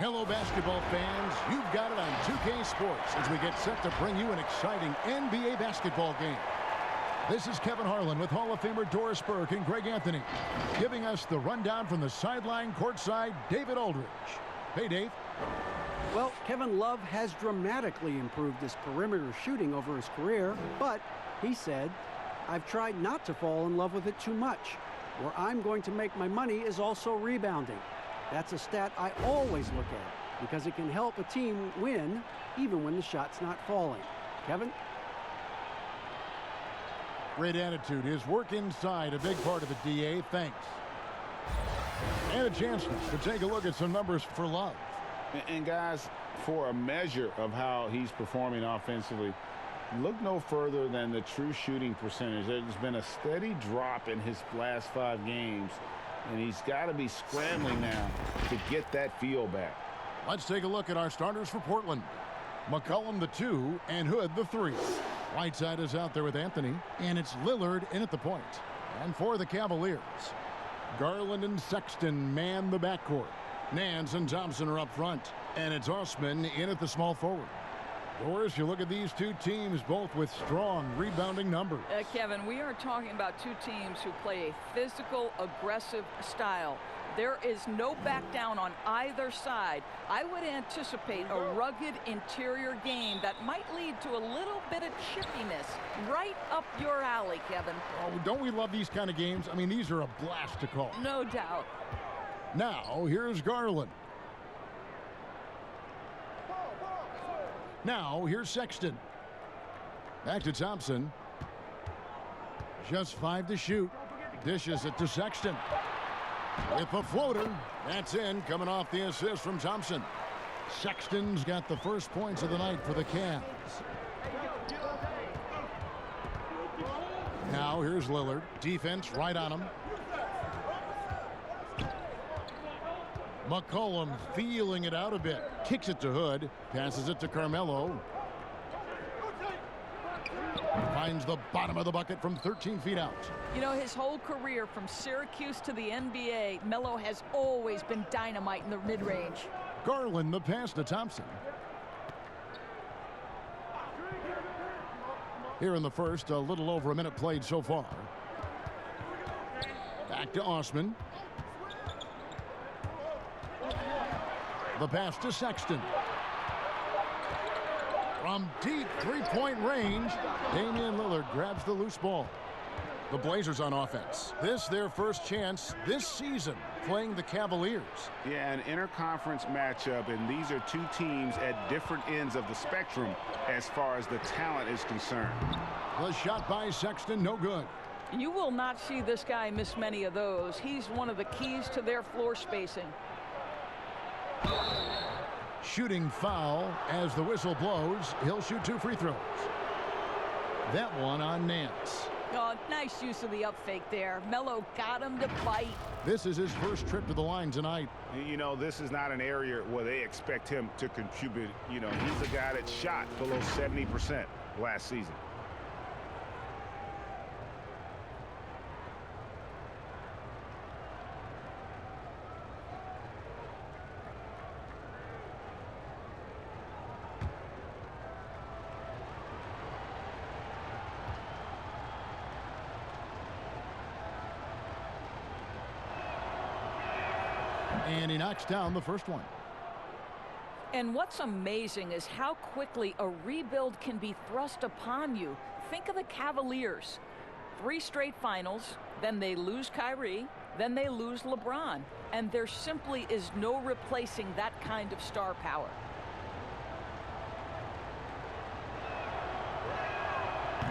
Hello, basketball fans. You've got it on 2K Sports as we get set to bring you an exciting NBA basketball game. This is Kevin Harlan with Hall of Famer Doris Burke and Greg Anthony, giving us the rundown from the sideline courtside, David Aldridge. Hey, Dave. Well, Kevin Love has dramatically improved his perimeter shooting over his career, but he said, "I've tried not to fall in love with it too much. Where I'm going to make my money is also rebounding. That's a stat I always look at because it can help a team win even when the shot's not falling." Kevin? Great attitude. His work inside, a big part of it, DA. Thanks. And a chance to take a look at some numbers for Love. And guys, for a measure of how he's performing offensively, look no further than the true shooting percentage. There's been a steady drop in his last 5 games, and he's got to be scrambling now to get that feel back. Let's take a look at our starters for Portland. McCollum the 2 and Hood the 3. Whiteside is out there with Anthony, and it's Lillard in at the point. And for the Cavaliers, Garland and Sexton man the backcourt. Nance and Thompson are up front, and it's Osman in at the small forward. Doris, you look at these two teams, both with strong rebounding numbers. Kevin, we are talking about two teams who play a physical, aggressive style. There is no back down on either side. I would anticipate a rugged interior game that might lead to a little bit of chippiness. Right up your alley, Kevin. Oh, don't we love these kind of games? I mean, these are a blast to call. No doubt. Now, here's Garland. Now, here's Sexton. Back to Thompson. Just 5 to shoot. Dishes it to Sexton. With a floater. That's in, coming off the assist from Thompson. Sexton's got the first points of the night for the Cavs. Now, here's Lillard. Defense right on him. McCollum feeling it out a bit. Kicks it to Hood. Passes it to Carmelo. Finds the bottom of the bucket from 13 feet out. You know, his whole career from Syracuse to the NBA, Melo has always been dynamite in the mid-range. Garland the pass to Thompson. Here in the first, a little over a minute played so far. Back to Osman. The pass to Sexton. From deep three-point range, Damian Lillard grabs the loose ball. The Blazers on offense. This their first chance this season playing the Cavaliers. Yeah, an interconference matchup, and these are two teams at different ends of the spectrum as far as the talent is concerned. The shot by Sexton, no good. You will not see this guy miss many of those. He's one of the keys to their floor spacing. Shooting foul as the whistle blows. He'll shoot 2 free throws. That one on Nance. Oh, nice use of the up fake there. Melo got him to bite. This is his first trip to the line tonight. You know, this is not an area where they expect him to contribute. You know, he's a guy that shot below 70% last season. And he knocks down the first one. And what's amazing is how quickly a rebuild can be thrust upon you. Think of the Cavaliers. 3 straight finals, then they lose Kyrie, then they lose LeBron. And there simply is no replacing that kind of star power.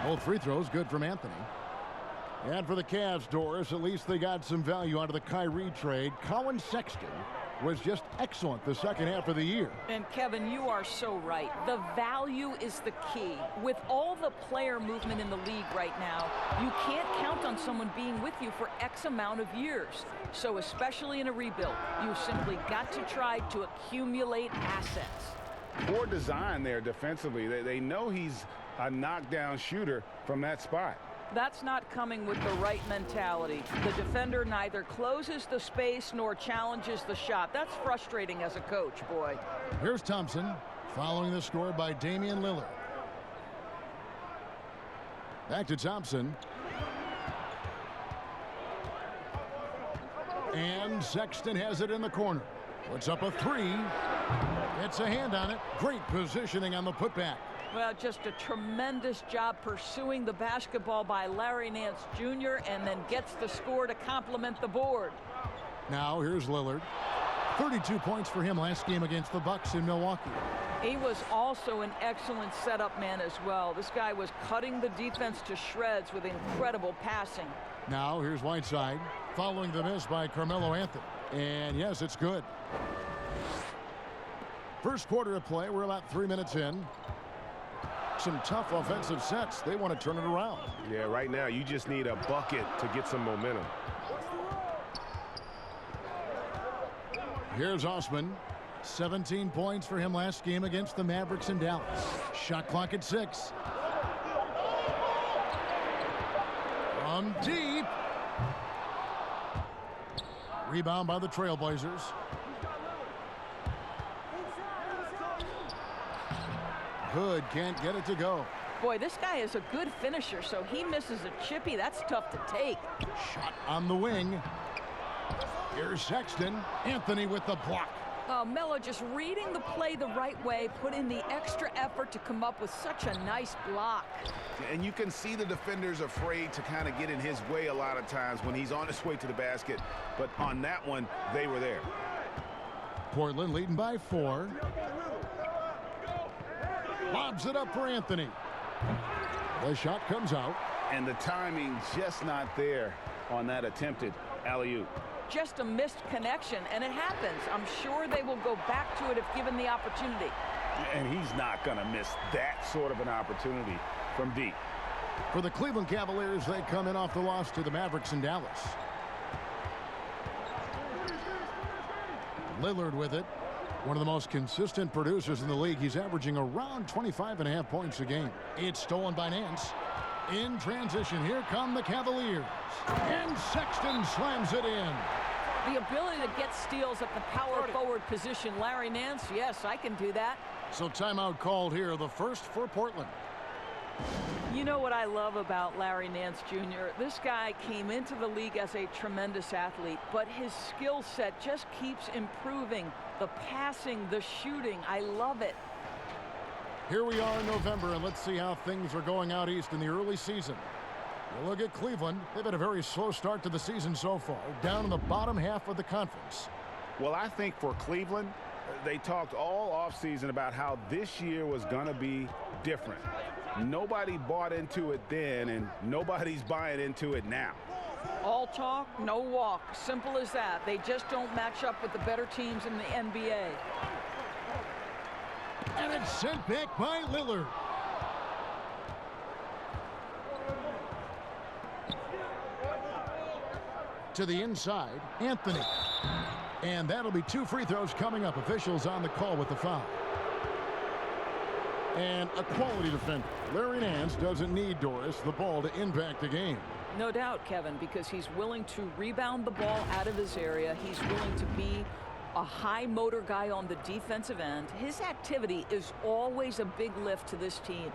Both free throws good from Anthony. And for the Cavs, Doris, at least they got some value out of the Kyrie trade. Colin Sexton was just excellent the second half of the year. And Kevin, you are so right. The value is the key. With all the player movement in the league right now, you can't count on someone being with you for X amount of years. So especially in a rebuild, you simply got to try to accumulate assets. Poor design there defensively. They know he's a knockdown shooter from that spot. That's not coming with the right mentality. The defender neither closes the space nor challenges the shot. That's frustrating as a coach, boy. Here's Thompson, following the score by Damian Lillard. Back to Thompson. And Sexton has it in the corner. Puts up a three. Gets a hand on it. Great positioning on the putback. Well, just a tremendous job pursuing the basketball by Larry Nance Jr. and then gets the score to complement the board. Now here's Lillard. 32 points for him last game against the Bucks in Milwaukee. He was also an excellent setup man as well. This guy was cutting the defense to shreds with incredible passing. Now here's Whiteside, following the miss by Carmelo Anthony. And yes, it's good. First quarter of play, we're about 3 minutes in. Some tough offensive sets. They want to turn it around. Yeah, right now you just need a bucket to get some momentum. Here's Osman. 17 points for him last game against the Mavericks in Dallas. Shot clock at 6. From deep. Rebound by the Trailblazers. Hood can't get it to go. Boy, this guy is a good finisher, so he misses a chippy. That's tough to take. Shot on the wing. Here's Sexton. Anthony with the block. Oh, Melo just reading the play the right way, put in the extra effort to come up with such a nice block. And you can see the defenders afraid to kind of get in his way a lot of times when he's on his way to the basket. But on that one, they were there. Portland leading by 4. Lobs it up for Anthony. The shot comes out. And the timing just not there on that attempted alley-oop. Just a missed connection, and it happens. I'm sure they will go back to it if given the opportunity. And he's not going to miss that sort of an opportunity from deep. For the Cleveland Cavaliers, they come in off the loss to the Mavericks in Dallas. Lillard with it. One of the most consistent producers in the league. He's averaging around 25.5 points a game. It's stolen by Nance. In transition, here come the Cavaliers. And Sexton slams it in. The ability to get steals at the power forward position. Larry Nance, yes, I can do that. So timeout called here, the first for Portland. You know what I love about Larry Nance Jr.? This guy came into the league as a tremendous athlete, but his skill set just keeps improving. The passing, the shooting, I love it. Here we are in November, and let's see how things are going out east in the early season. You look at Cleveland. They've had a very slow start to the season so far, down in the bottom half of the conference. Well, I think for Cleveland, they talked all offseason about how this year was going to be different. Nobody bought into it then, and nobody's buying into it now. All talk, no walk. Simple as that. They just don't match up with the better teams in the NBA. And it's sent back by Lillard. To the inside, Anthony. And that'll be 2 free throws coming up. Officials on the call with the foul. And a quality defender. Larry Nance doesn't need Doris the ball to impact the game. No doubt, Kevin, because he's willing to rebound the ball out of his area. He's willing to be a high motor guy on the defensive end. His activity is always a big lift to this team.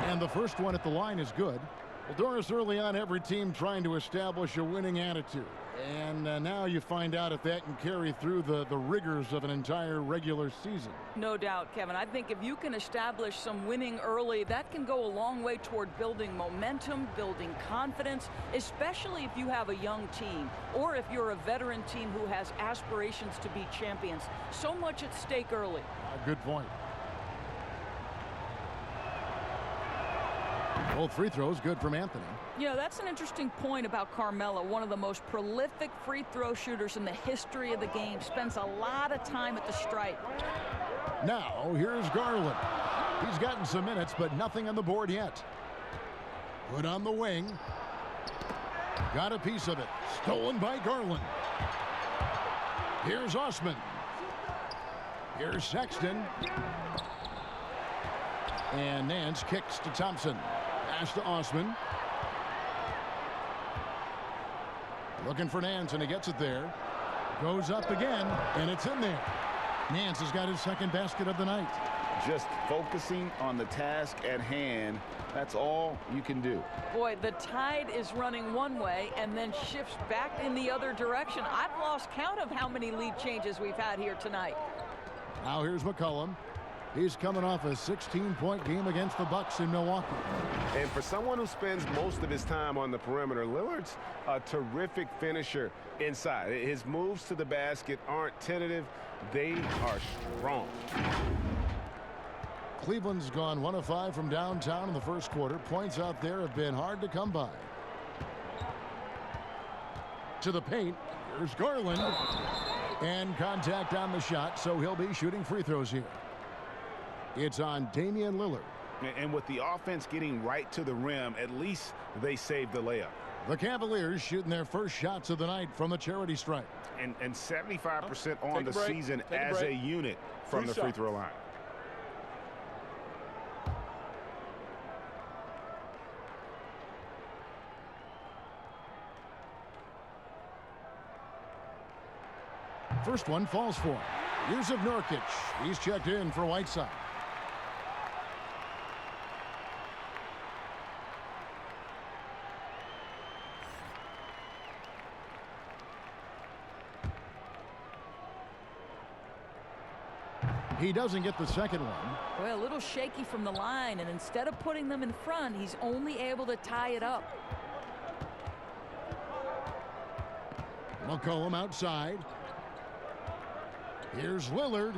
And the first one at the line is good. Well, Doris, early on, every team trying to establish a winning attitude. And now you find out if that can carry through the rigors of an entire regular season. No doubt, Kevin. I think if you can establish some winning early, that can go a long way toward building momentum, building confidence, especially if you have a young team or if you're a veteran team who has aspirations to be champions. So much at stake early. Good point. Both free throws good from Anthony. You know, that's an interesting point about Carmelo, one of the most prolific free throw shooters in the history of the game. Spends a lot of time at the stripe. Now, here's Garland. He's gotten some minutes, but nothing on the board yet. Put on the wing. Got a piece of it. Stolen by Garland. Here's Osman. Here's Sexton. And Nance kicks to Thompson. Pass to Osman. Looking for Nance, and he gets it there. Goes up again, and it's in there. Nance has got his second basket of the night. Just focusing on the task at hand. That's all you can do. Boy, the tide is running one way and then shifts back in the other direction. I've lost count of how many lead changes we've had here tonight. Now here's McCollum. He's coming off a 16-point game against the Bucks in Milwaukee. And for someone who spends most of his time on the perimeter, Lillard's a terrific finisher inside. His moves to the basket aren't tentative. They are strong. Cleveland's gone 1 of 5 from downtown in the first quarter. Points out there have been hard to come by. To the paint. Here's Garland. And contact on the shot, so he'll be shooting free throws here. It's on Damian Lillard. And with the offense getting right to the rim, at least they saved the layup. The Cavaliers shooting their first shots of the night from the charity stripe. And 75% on the season as a unit from the free throw line. First one falls for him. Here's of Nurkic. He's checked in for Whiteside. He doesn't get the second one. Well, a little shaky from the line, and instead of putting them in front, he's only able to tie it up. McCollum outside. Here's Lillard.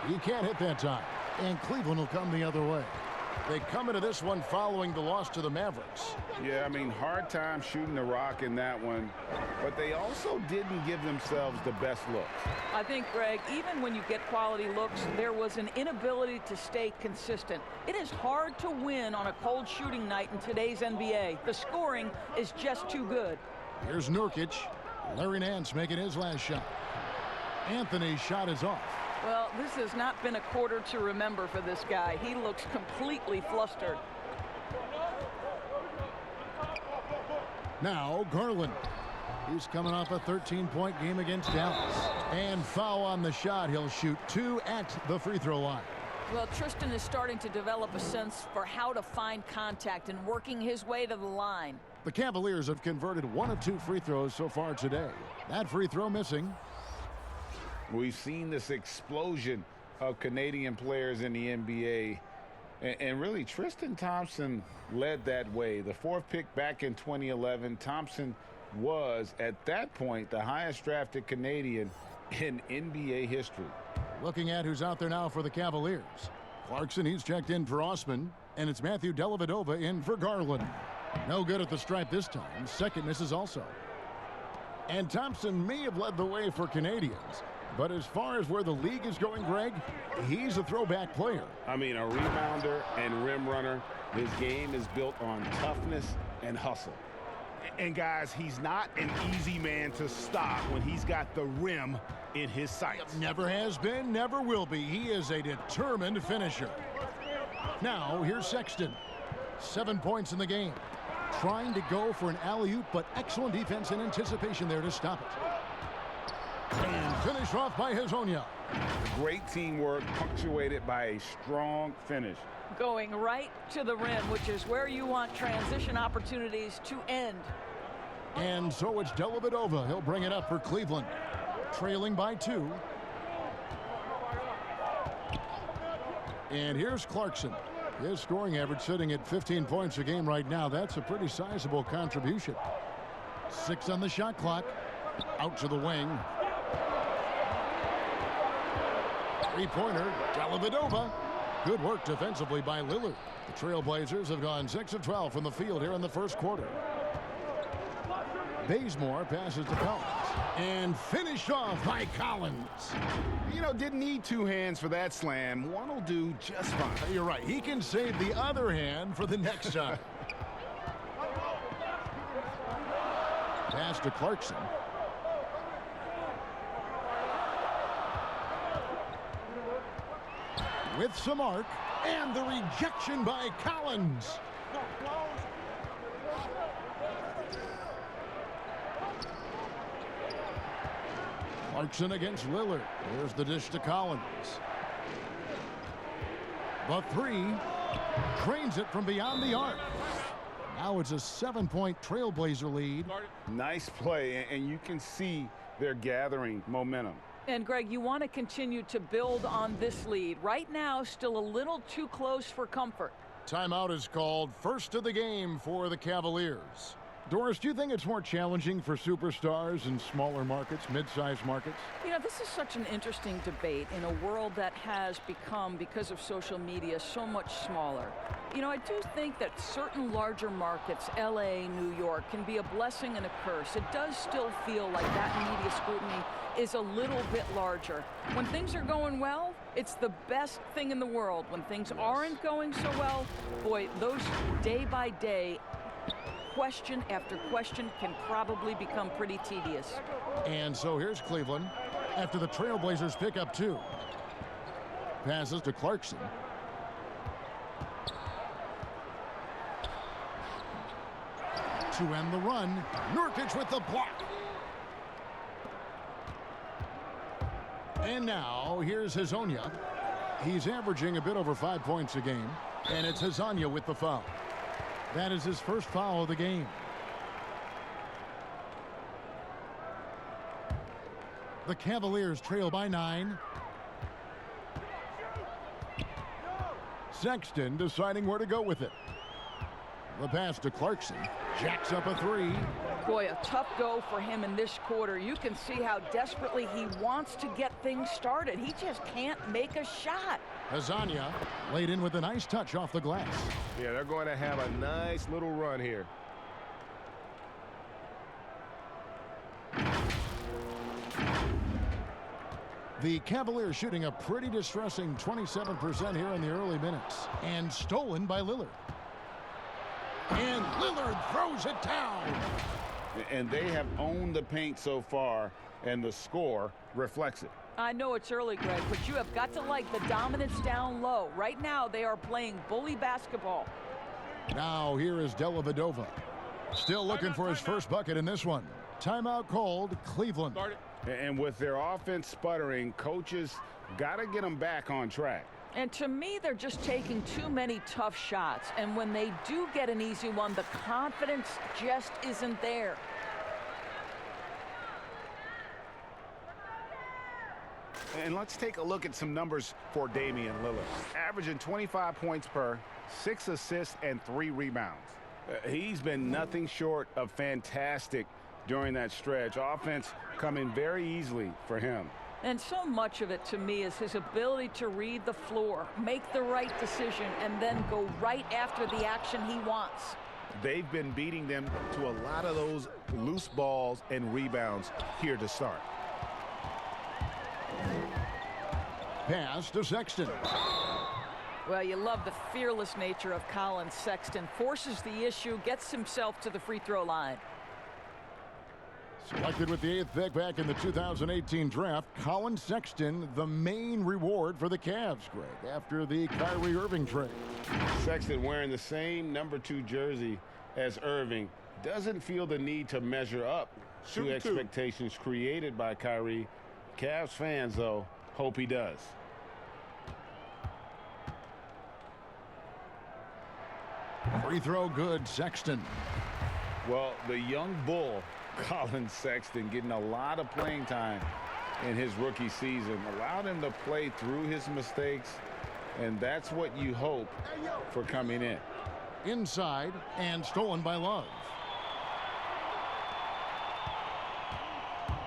He can't hit that time. And Cleveland will come the other way. They come into this one following the loss to the Mavericks. Yeah, I mean, hard time shooting the rock in that one. But they also didn't give themselves the best looks. I think, Greg, even when you get quality looks, there was an inability to stay consistent. It is hard to win on a cold shooting night in today's NBA. The scoring is just too good. Here's Nurkic. Larry Nance making his last shot. Anthony's shot is off. Well, this has not been a quarter to remember for this guy. He looks completely flustered. Now Garland. He's coming off a 13-point game against Dallas. And foul on the shot. He'll shoot 2 at the free throw line. Well, Tristan is starting to develop a sense for how to find contact and working his way to the line. The Cavaliers have converted 1 of 2 free throws so far today. That free throw missing. We've seen this explosion of Canadian players in the NBA. And really, Tristan Thompson led that way. The 4th pick back in 2011, Thompson was, at that point, the highest drafted Canadian in NBA history. Looking at who's out there now for the Cavaliers. Clarkson, he's checked in for Osman. And it's Matthew Dellavedova in for Garland. No good at the stripe this time. Second misses also. And Thompson may have led the way for Canadians. But as far as where the league is going, Greg, he's a throwback player. I mean, a rebounder and rim runner. His game is built on toughness and hustle. And guys, he's not an easy man to stop when he's got the rim in his sights. Never has been, never will be. He is a determined finisher. Now, here's Sexton. 7 points in the game. Trying to go for an alley-oop, but excellent defense and anticipation there to stop it. And finished off by Hezonja. Great teamwork punctuated by a strong finish. Going right to the rim, which is where you want transition opportunities to end. And so it's Dellavedova. He'll bring it up for Cleveland. Trailing by 2. And here's Clarkson. His scoring average sitting at 15 points a game right now. That's a pretty sizable contribution. 6 on the shot clock. Out to the wing. 3-pointer. Dellavedova. Good work defensively by Lillard. The Trailblazers have gone 6 of 12 from the field here in the first quarter. Bazemore passes to Collins. And finished off by Collins. You know, didn't need two hands for that slam. One will do just fine. You're right. He can save the other hand for the next time. Pass to Clarkson. With some arc. And the rejection by Collins. Clarkson against Lillard. Here's the dish to Collins. The three. Trains it from beyond the arc. Now it's a 7-point Trailblazer lead. Nice play, and you can see they're gathering momentum. And, Greg, you want to continue to build on this lead. Right now, still a little too close for comfort. Timeout is called. First of the game for the Cavaliers. Doris, do you think it's more challenging for superstars in smaller markets, mid-sized markets? You know, this is such an interesting debate in a world that has become, because of social media, so much smaller. You know, I do think that certain larger markets, LA, New York, can be a blessing and a curse. It does still feel like that media scrutiny is a little bit larger. When things are going well, it's the best thing in the world. When things aren't going so well, boy, those day-by-day question after question can probably become pretty tedious. And so here's Cleveland after the Trailblazers pick up 2. Passes to Clarkson. To end the run, Nurkic with the block. And now here's Hazonia. He's averaging a bit over 5 points a game. And it's Hazonia with the foul. That is his first foul of the game. The Cavaliers trail by 9. Sexton deciding where to go with it. The pass to Clarkson. Jacks up a 3. Boy, a tough go for him in this quarter. You can see how desperately he wants to get things started. He just can't make a shot. Hazonia laid in with a nice touch off the glass. Yeah, they're going to have a nice little run here. The Cavaliers shooting a pretty distressing 27% here in the early minutes. And stolen by Lillard. And Lillard throws it down. And they have owned the paint so far, and the score reflects it. I know it's early, Greg, but you have got to like the dominance down low. Right now, they are playing bully basketball. Now here is Dellavedova. Still looking for his first bucket in this one. Timeout called, Cleveland. And with their offense sputtering, coaches got to get them back on track. And to me, they're just taking too many tough shots. And when they do get an easy one, the confidence just isn't there. And let's take a look at some numbers for Damian Lillard. Averaging 25 points per, 6 assists, and 3 rebounds. He's been nothing short of fantastic during that stretch. Offense coming very easily for him. And so much of it, to me, is his ability to read the floor, make the right decision, and then go right after the action he wants. They've been beating them to a lot of those loose balls and rebounds here to start. Pass to Sexton. Well, you love the fearless nature of Colin Sexton. Forces the issue, gets himself to the free throw line. Selected with the 8th pick back in the 2018 draft, Colin Sexton, the main reward for the Cavs, Greg, after the Kyrie Irving trade. Sexton wearing the same number 2 jersey as Irving doesn't feel the need to measure up to expectations created by Kyrie. Cavs fans, though, hope he does. Free throw good, Sexton. Well, the young bull, Colin Sexton, getting a lot of playing time in his rookie season. Allowed him to play through his mistakes, and that's what you hope for coming in. Inside and stolen by Love.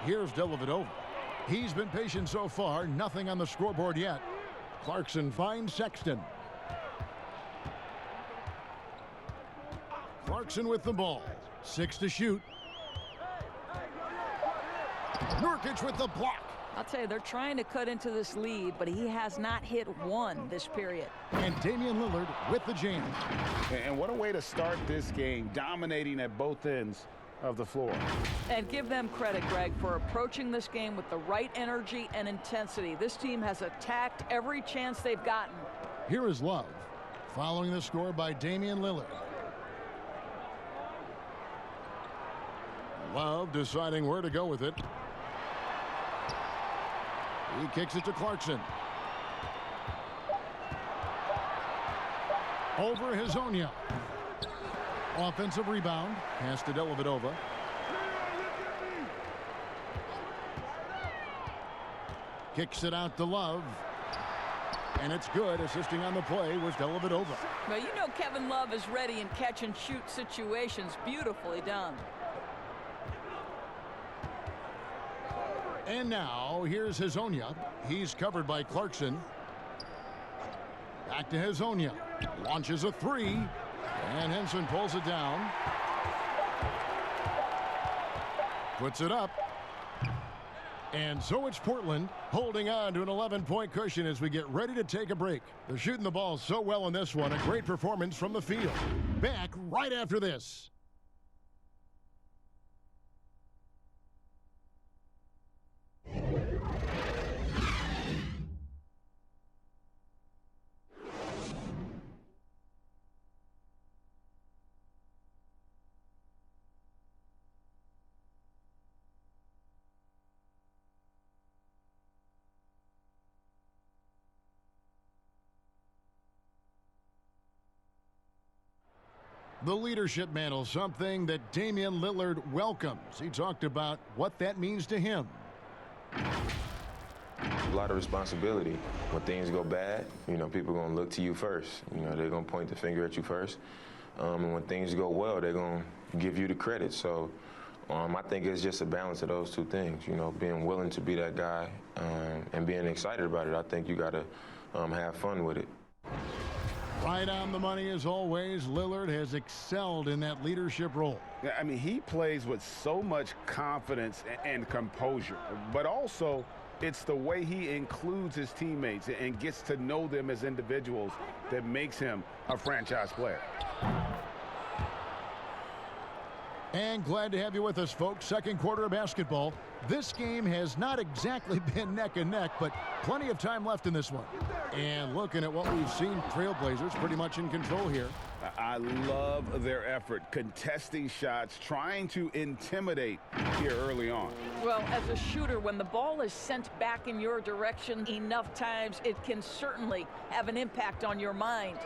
Here's Dellavedova. He's been patient so far, nothing on the scoreboard yet. Clarkson finds Sexton. Clarkson with the ball. 6 to shoot. Nurkic with the block. I'll tell you, they're trying to cut into this lead, but he has not hit one this period. And Damian Lillard with the jam. And what a way to start this game, dominating at both ends of the floor. And give them credit, Greg, for approaching this game with the right energy and intensity. This team has attacked every chance they've gotten. Here is Love, following the score by Damian Lillard. Love deciding where to go with it. He kicks it to Clarkson. Over Hazonia. Offensive rebound. Pass to Dellavedova. Kicks it out to Love. And it's good. Assisting on the play was Dellavedova. Well, you know Kevin Love is ready in catch-and-shoot situations. Beautifully done. And now, here's Hazonia. He's covered by Clarkson. Back to Hazonia. Launches a three. And Henson pulls it down. Puts it up. And so it's Portland holding on to an 11-point cushion as we get ready to take a break. They're shooting the ball so well in this one. A great performance from the field. Back right after this. The leadership mantle, something that Damian Lillard welcomes. He talked about what that means to him. A lot of responsibility. When things go bad, you know, people are going to look to you first. You know, they're going to point the finger at you first. And when things go well, they're going to give you the credit. So I think it's just a balance of those two things, you know, being willing to be that guy and being excited about it. I think you got to have fun with it. Right on the money as always. Lillard has excelled in that leadership role. Yeah, I mean, he plays with so much confidence and composure, but also it's the way he includes his teammates and gets to know them as individuals that makes him a franchise player. And glad to have you with us, folks. Second quarter of basketball. This game has not exactly been neck and neck, but plenty of time left in this one. And looking at what we've seen, Trailblazers pretty much in control here. I love their effort, contesting shots, trying to intimidate here early on. Well, as a shooter, when the ball is sent back in your direction enough times, it can certainly have an impact on your mind.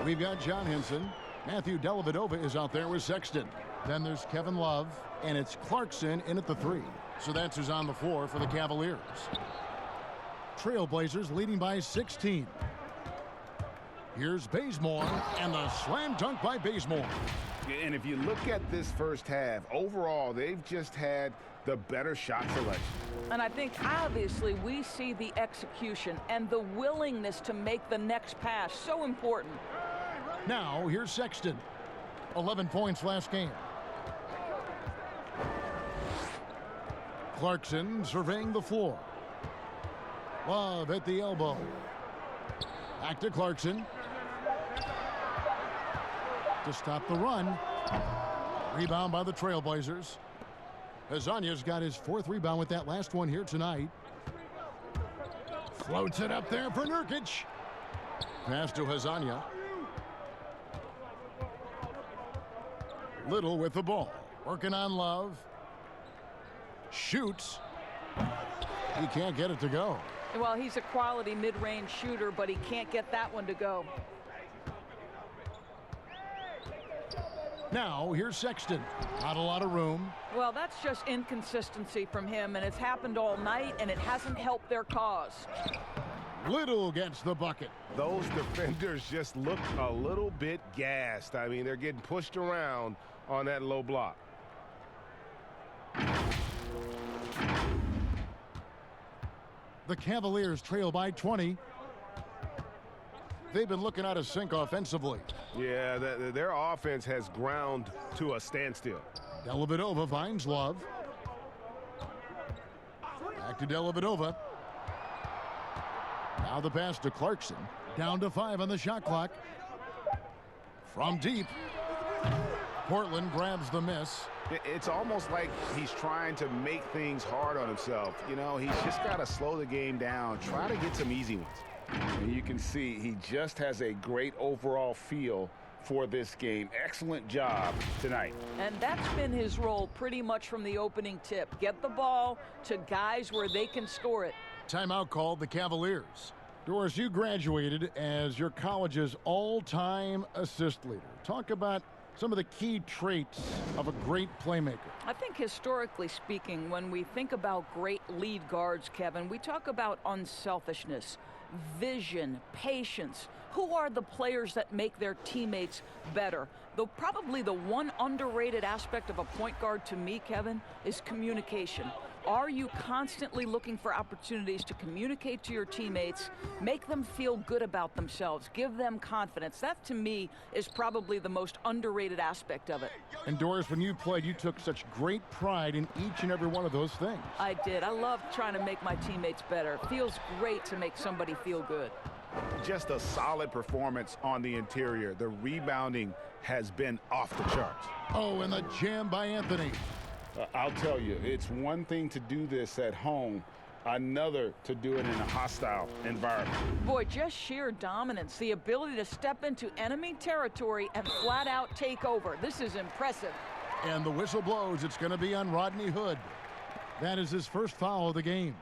We've got John Henson. Matthew Dellavedova is out there with Sexton. Then there's Kevin Love, and it's Clarkson in at the three. So that's who's on the floor for the Cavaliers. Trailblazers leading by 16. Here's Bazemore, and the slam dunk by Bazemore. And if you look at this first half, overall, they've just had the better shot selection. And I think, obviously, we see the execution and the willingness to make the next pass so important. Now, here's Sexton. 11 points last game. Clarkson surveying the floor. Love at the elbow. Back to Clarkson. To stop the run. Rebound by the Trailblazers. Hazonia's got his fourth rebound with that last one here tonight. Floats it up there for Nurkic. Pass to Hazonia. Little with the ball. Working on Love. Shoots. He can't get it to go. Well, he's a quality mid-range shooter, but he can't get that one to go. Now, here's Sexton. Not a lot of room. Well, that's just inconsistency from him, and it's happened all night, and it hasn't helped their cause. Little gets the bucket. Those defenders just look a little bit gassed. I mean, they're getting pushed around on that low block. The Cavaliers trail by 20. they've been looking out of sync offensively. Yeah, their offense has ground to a standstill. Dellavedova finds Love. Back to Dellavedova. Now the pass to Clarkson. Down to 5 on the shot clock. From deep. Portland grabs the miss. It's almost like he's trying to make things hard on himself. You know, he's just got to slow the game down, try to get some easy ones. And you can see he just has a great overall feel for this game. Excellent job tonight. And that's been his role pretty much from the opening tip. Get the ball to guys where they can score it. Timeout called the Cavaliers. Doris, you graduated as your college's all-time assist leader. Talk about some of the key traits of a great playmaker. I think historically speaking, when we think about great lead guards, Kevin, we talk about unselfishness, vision, patience. Who are the players that make their teammates better? Though probably the one underrated aspect of a point guard to me, Kevin, is communication. Are you constantly looking for opportunities to communicate to your teammates, make them feel good about themselves, give them confidence? That, to me, is probably the most underrated aspect of it. And Doris, when you played, you took such great pride in each and every one of those things. I did. I love trying to make my teammates better. It feels great to make somebody feel good. Just a solid performance on the interior. The rebounding has been off the charts. Oh, and the jam by Anthony. I'll tell you, it's one thing to do this at home, another to do it in a hostile environment. Boy, just sheer dominance, the ability to step into enemy territory and flat out take over. This is impressive. And the whistle blows. It's going to be on Rodney Hood. That is his first foul of the game.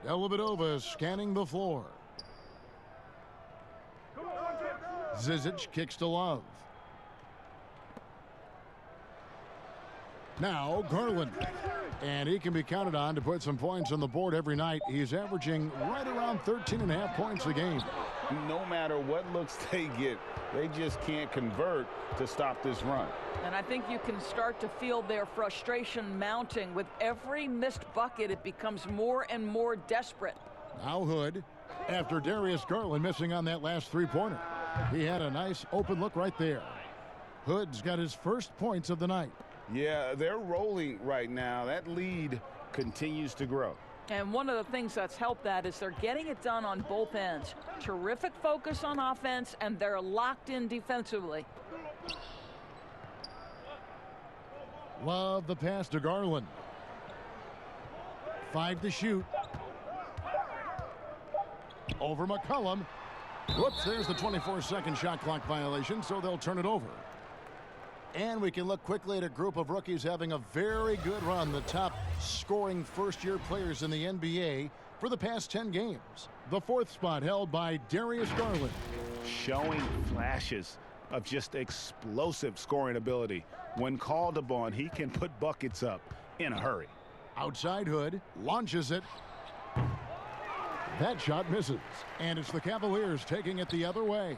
Dellavedova scanning the floor. Zizic kicks to Love. Now Garland. And he can be counted on to put some points on the board every night. He's averaging right around 13.5 points a game. No matter what looks they get, they just can't convert to stop this run. And I think you can start to feel their frustration mounting. With every missed bucket, it becomes more and more desperate. Now Hood, after Darius Garland missing on that last three-pointer. He had a nice open look right there. Hood's got his first points of the night. Yeah, they're rolling right now. That lead continues to grow. And one of the things that's helped that is they're getting it done on both ends. Terrific focus on offense, and they're locked in defensively. Love the pass to Garland. 5 to shoot. Over McCollum. Whoops, there's the 24-second shot clock violation, so they'll turn it over. And we can look quickly at a group of rookies having a very good run, the top scoring first-year players in the NBA for the past 10 games. The 4th spot held by Darius Garland. Showing flashes of just explosive scoring ability. When called upon, he can put buckets up in a hurry. Outside Hood, launches it. That shot misses, and it's the Cavaliers taking it the other way.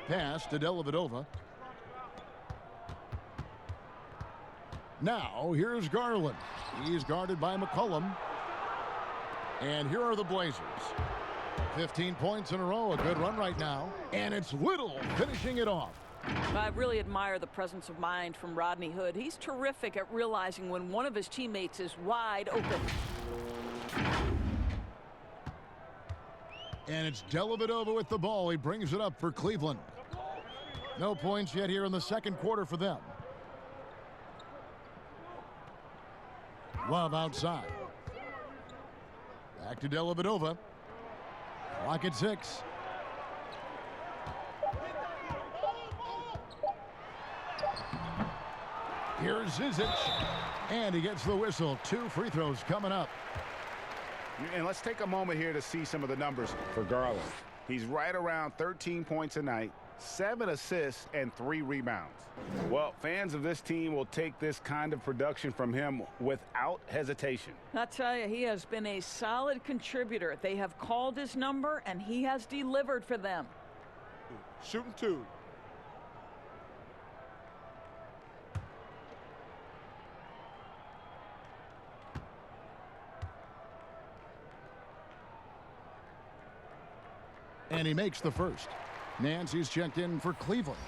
Pass to Dellavedova. Now, here's Garland. He's guarded by McCollum. And here are the Blazers. 15 points in a row, a good run right now. And it's Little finishing it off. I really admire the presence of mind from Rodney Hood. He's terrific at realizing when one of his teammates is wide open. And it's Dellavedova with the ball. He brings it up for Cleveland. No points yet here in the second quarter for them. Love outside. Back to Dellavedova. Clock at 6. Here's Zizic. And he gets the whistle. 2 free throws coming up. And let's take a moment here to see some of the numbers for Garland. He's right around 13 points a night, 7 assists, and 3 rebounds. Well, fans of this team will take this kind of production from him without hesitation. I'll tell you, he has been a solid contributor. They have called his number, and he has delivered for them. Shooting 2. And he makes the first. Nancy's checked in for Cleveland.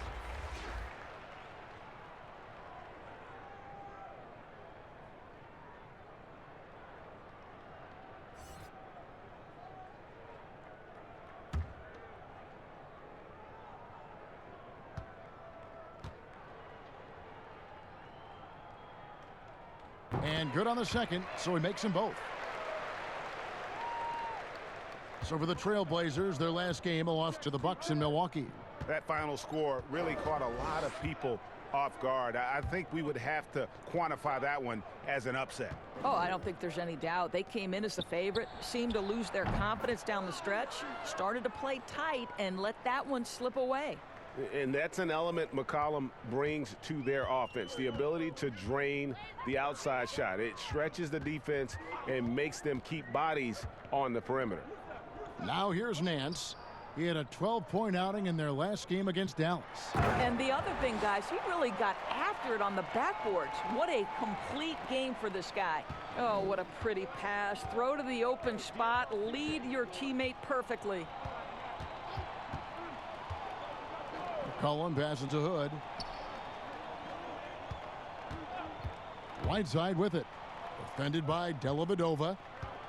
And good on the second, so he makes them both. So for the Trailblazers, their last game, a loss to the Bucks in Milwaukee. That final score really caught a lot of people off guard. I think we would have to quantify that one as an upset. Oh, I don't think there's any doubt. They came in as the favorite, seemed to lose their confidence down the stretch, started to play tight, and let that one slip away. And that's an element McCollum brings to their offense, the ability to drain the outside shot. It stretches the defense and makes them keep bodies on the perimeter. Now here's Nance. He had a 12-point outing in their last game against Dallas. And the other thing, guys, he really got after it on the backboards. What a complete game for this guy. Oh, what a pretty pass. Throw to the open spot. Lead your teammate perfectly. Cullen passes to Hood. Right side with it. Defended by Dellavedova.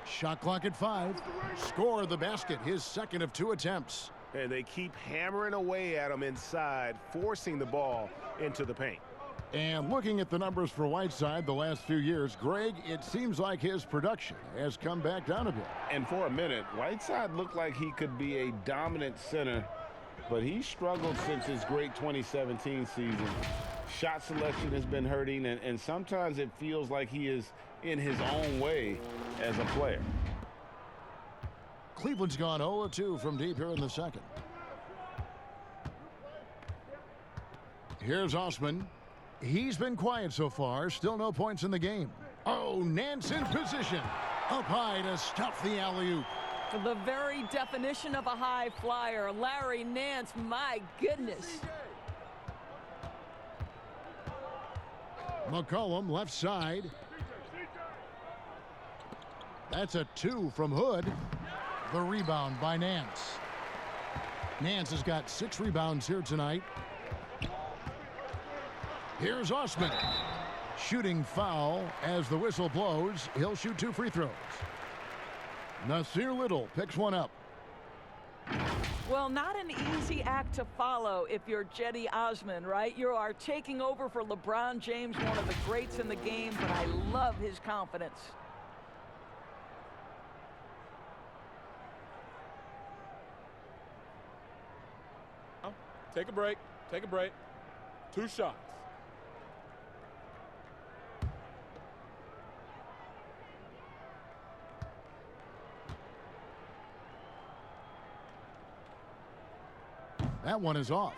Shot clock at 5. Score the basket, his second of 2 attempts. And they keep hammering away at him inside, forcing the ball into the paint. And looking at the numbers for Whiteside the last few years, Greg, it seems like his production has come back down a bit. And for a minute, Whiteside looked like he could be a dominant center, but he struggled since his great 2017 season. Shot selection has been hurting, and sometimes it feels like he is in his own way as a player. Cleveland's gone 0-2 from deep here in the second. Here's Osman. He's been quiet so far. Still no points in the game. Oh, Nance in position. Up high to stuff the alley-oop. The very definition of a high flyer. Larry Nance, my goodness. McCollum left side. That's a 2 from Hood. The rebound by Nance. Nance has got 6 rebounds here tonight. Here's Osman. Shooting foul as the whistle blows. He'll shoot 2 free throws. Nasir Little picks one up. Well, not an easy act to follow if you're Cedi Osman, right? You are taking over for LeBron James, one of the greats in the game, but I love his confidence. Take a break. Take a break. 2 shots. That one is off.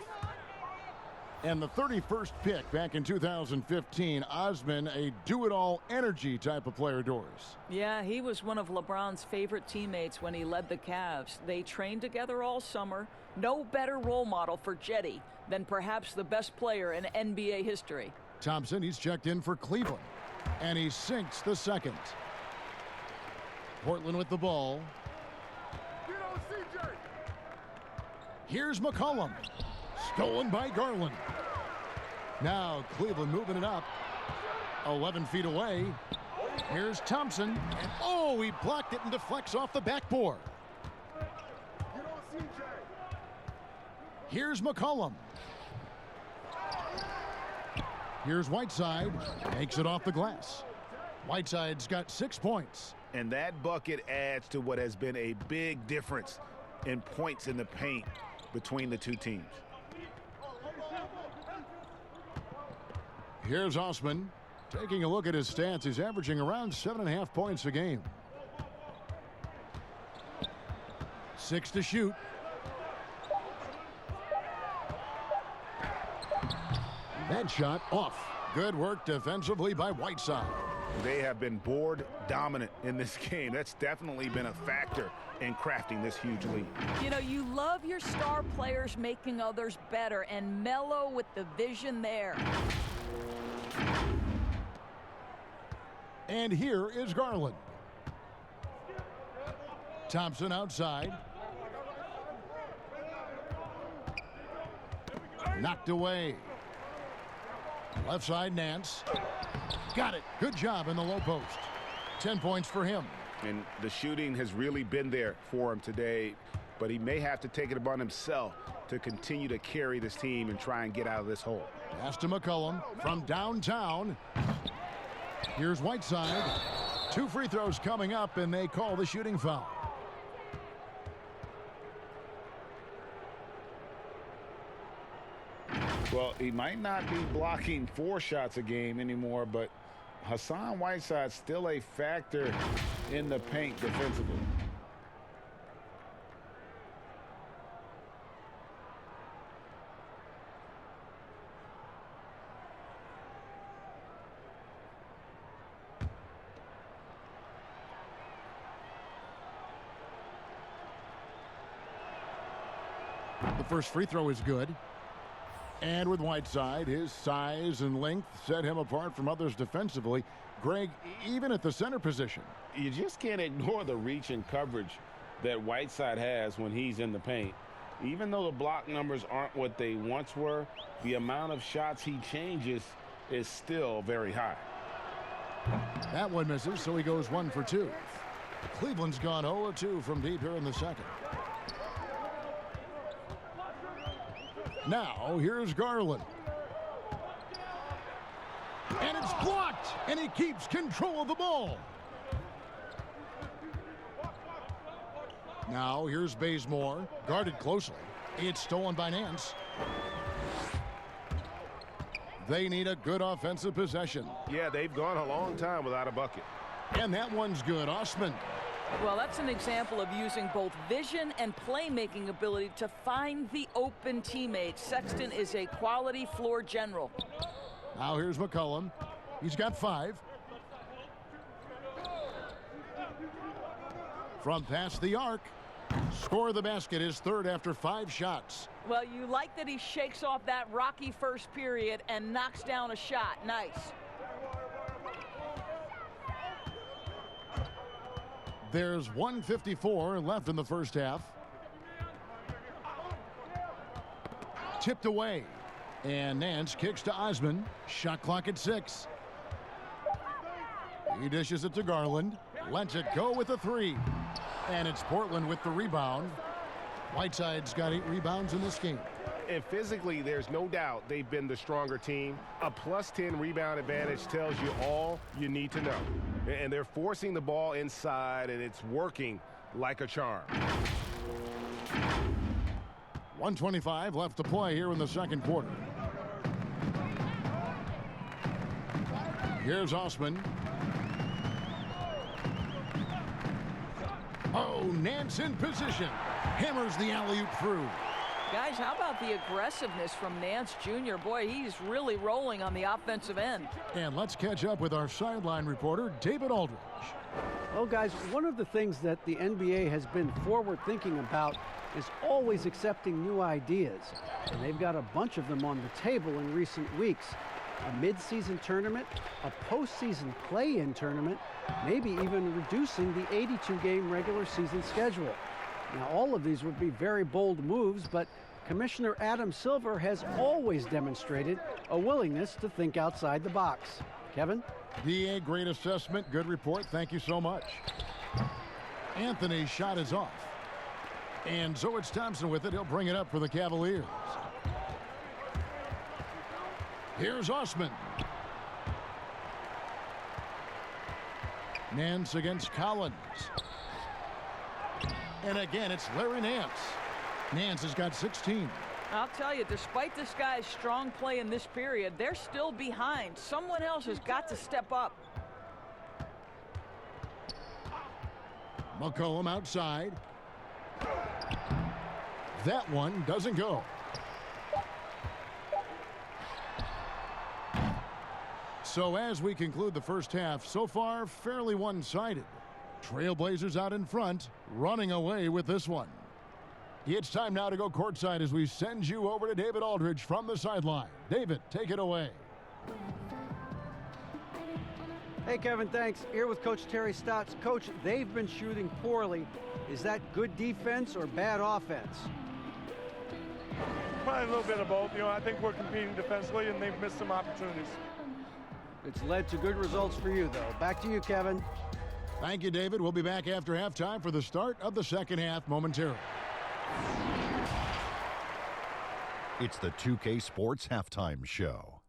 And the 31st pick back in 2015, Osman, a do-it-all energy type of player, Doris. Yeah, he was one of LeBron's favorite teammates when he led the Cavs. They trained together all summer. No better role model for Cedi than perhaps the best player in NBA history. Thompson, he's checked in for Cleveland. And he sinks the second. Portland with the ball. Here's McCollum. Stolen by Garland. Now Cleveland moving it up. 11 feet away. Here's Thompson. And oh, he blocked it and deflects off the backboard. Here's McCollum. Here's Whiteside. Makes it off the glass. Whiteside's got 6 points. And that bucket adds to what has been a big difference in points in the paint between the two teams. Here's Osman. Taking a look at his stats, he's averaging around 7.5 points a game. 6 to shoot. That shot off. Good work defensively by Whiteside. They have been board dominant in this game. That's definitely been a factor in crafting this huge lead. You know, you love your star players making others better, and Melo with the vision there. And here is Garland. Thompson outside. Knocked away. Left side, Nance. Got it. Good job in the low post. 10 points for him. And the shooting has really been there for him today, but he may have to take it upon himself to continue to carry this team and try and get out of this hole. Pass to McCollum from downtown. Here's Whiteside. 2 free throws coming up, and they call the shooting foul. Well, he might not be blocking 4 shots a game anymore, but Hassan Whiteside's still a factor in the paint defensively. The first free throw is good. And with Whiteside, his size and length set him apart from others defensively. Greg, even at the center position. You just can't ignore the reach and coverage that Whiteside has when he's in the paint. Even though the block numbers aren't what they once were, the amount of shots he changes is still very high. That one misses, so he goes 1 for 2. Cleveland's gone 0 of 2 from deep here in the second. Now, here's Garland. And it's blocked, and he keeps control of the ball. Now, here's Bazemore, guarded closely. It's stolen by Nance. They need a good offensive possession. Yeah, they've gone a long time without a bucket. And that one's good. Osman. Well, that's an example of using both vision and playmaking ability to find the open teammate. Sexton is a quality floor general. Now here's McCollum. He's got 5. From past the arc. Score the basket, his 3rd after 5 shots. Well, you like that he shakes off that rocky first period and knocks down a shot. Nice. There's 1:54 left in the first half. Tipped away. And Nance kicks to Osman. Shot clock at 6. He dishes it to Garland. Lets it go with a 3. And it's Portland with the rebound. Whiteside's got 8 rebounds in this game. And physically, there's no doubt they've been the stronger team. A +10 rebound advantage tells you all you need to know. And they're forcing the ball inside, and it's working like a charm. 1:25 left to play here in the second quarter. Here's Osman. Oh, Nance in position. Hammers the alley-oop through. Guys, how about the aggressiveness from Nance Jr.? Boy, he's really rolling on the offensive end. And let's catch up with our sideline reporter, David Aldridge. Well, guys, one of the things that the NBA has been forward thinking about is always accepting new ideas. And they've got a bunch of them on the table in recent weeks. A mid-season tournament, a postseason play-in tournament, maybe even reducing the 82-game regular season schedule. Now, all of these would be very bold moves, but Commissioner Adam Silver has always demonstrated a willingness to think outside the box. Kevin? DA, great assessment. Good report. Thank you so much. Anthony's shot is off. And so it's Thompson with it. He'll bring it up for the Cavaliers. Here's Osman. Nance against Collins. And again, it's Larry Nance. Nance has got 16. I'll tell you, despite this guy's strong play in this period, they're still behind. Someone else has got to step up. McCollum outside. That one doesn't go. So as we conclude the first half, so far fairly one-sided. Trailblazers out in front, running away with this one. It's time now to go courtside as we send you over to David Aldridge from the sideline. David, take it away. Hey, Kevin, thanks. Here with Coach Terry Stotts. Coach, they've been shooting poorly. Is that good defense or bad offense? Probably a little bit of both. I think we're competing defensively, and they've missed some opportunities. It's led to good results for you, though. Back to you, Kevin. Thank you, David. We'll be back after halftime for the start of the second half momentarily. It's the 2K Sports Halftime Show.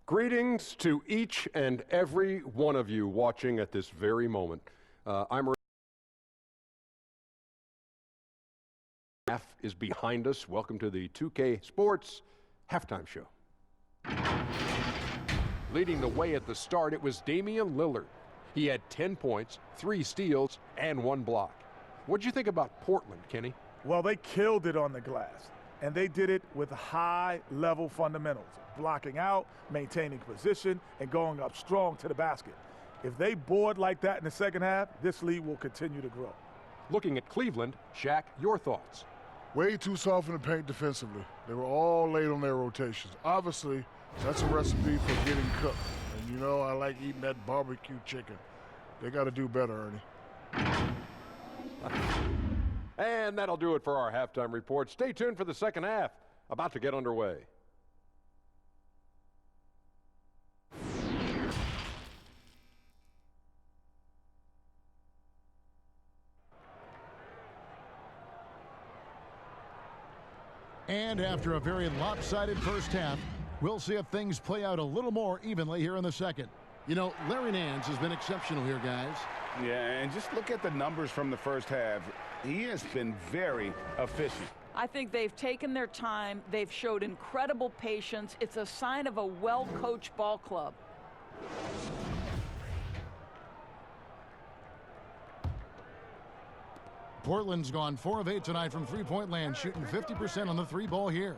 Greetings to each and every one of you watching at this very moment. I'm half is behind us. Welcome to the 2K Sports Halftime Show. Leading the way at the start, it was Damian Lillard. He had 10 points, 3 steals, and 1 block. What'd you think about Portland, Kenny? Well, they killed it on the glass, and they did it with high-level fundamentals, blocking out, maintaining position, and going up strong to the basket. If they board like that in the second half, this lead will continue to grow. Looking at Cleveland, Shaq, your thoughts? Way too soft in the paint defensively. They were all late on their rotations. Obviously, that's a recipe for getting cooked. And I like eating that barbecue chicken. They got to do better, Ernie. And that'll do it for our halftime report. Stay tuned for the second half, about to get underway. And after a very lopsided first half, we'll see if things play out a little more evenly here in the second. Larry Nance has been exceptional here, guys. Yeah, and just look at the numbers from the first half. He has been very efficient. I think they've taken their time. They've showed incredible patience. It's a sign of a well-coached ball club. Portland's gone 4 of 8 tonight from three-point land, shooting 50% on the 3-ball here.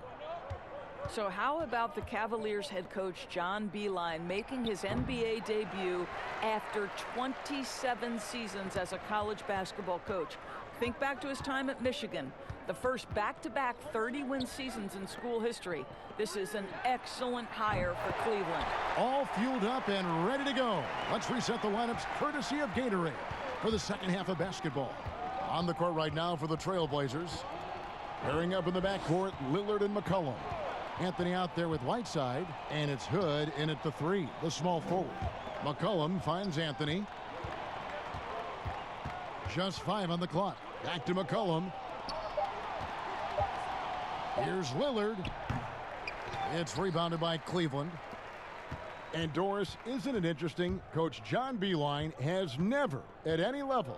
So how about the Cavaliers head coach John Beilein making his NBA debut after 27 seasons as a college basketball coach? Think back to his time at Michigan, the first back-to-back 30-win seasons in school history. This is an excellent hire for Cleveland. All fueled up and ready to go. Let's reset the lineups courtesy of Gatorade for the second half of basketball. On the court right now for the Trailblazers. Pairing up in the backcourt, Lillard and McCollum. Anthony out there with Whiteside, and it's Hood in at the 3, the small forward. McCollum finds Anthony. Just 5 on the clock. Back to McCollum. Here's Lillard. It's rebounded by Cleveland. And Doris, isn't it interesting? Coach John Beilein has never, at any level,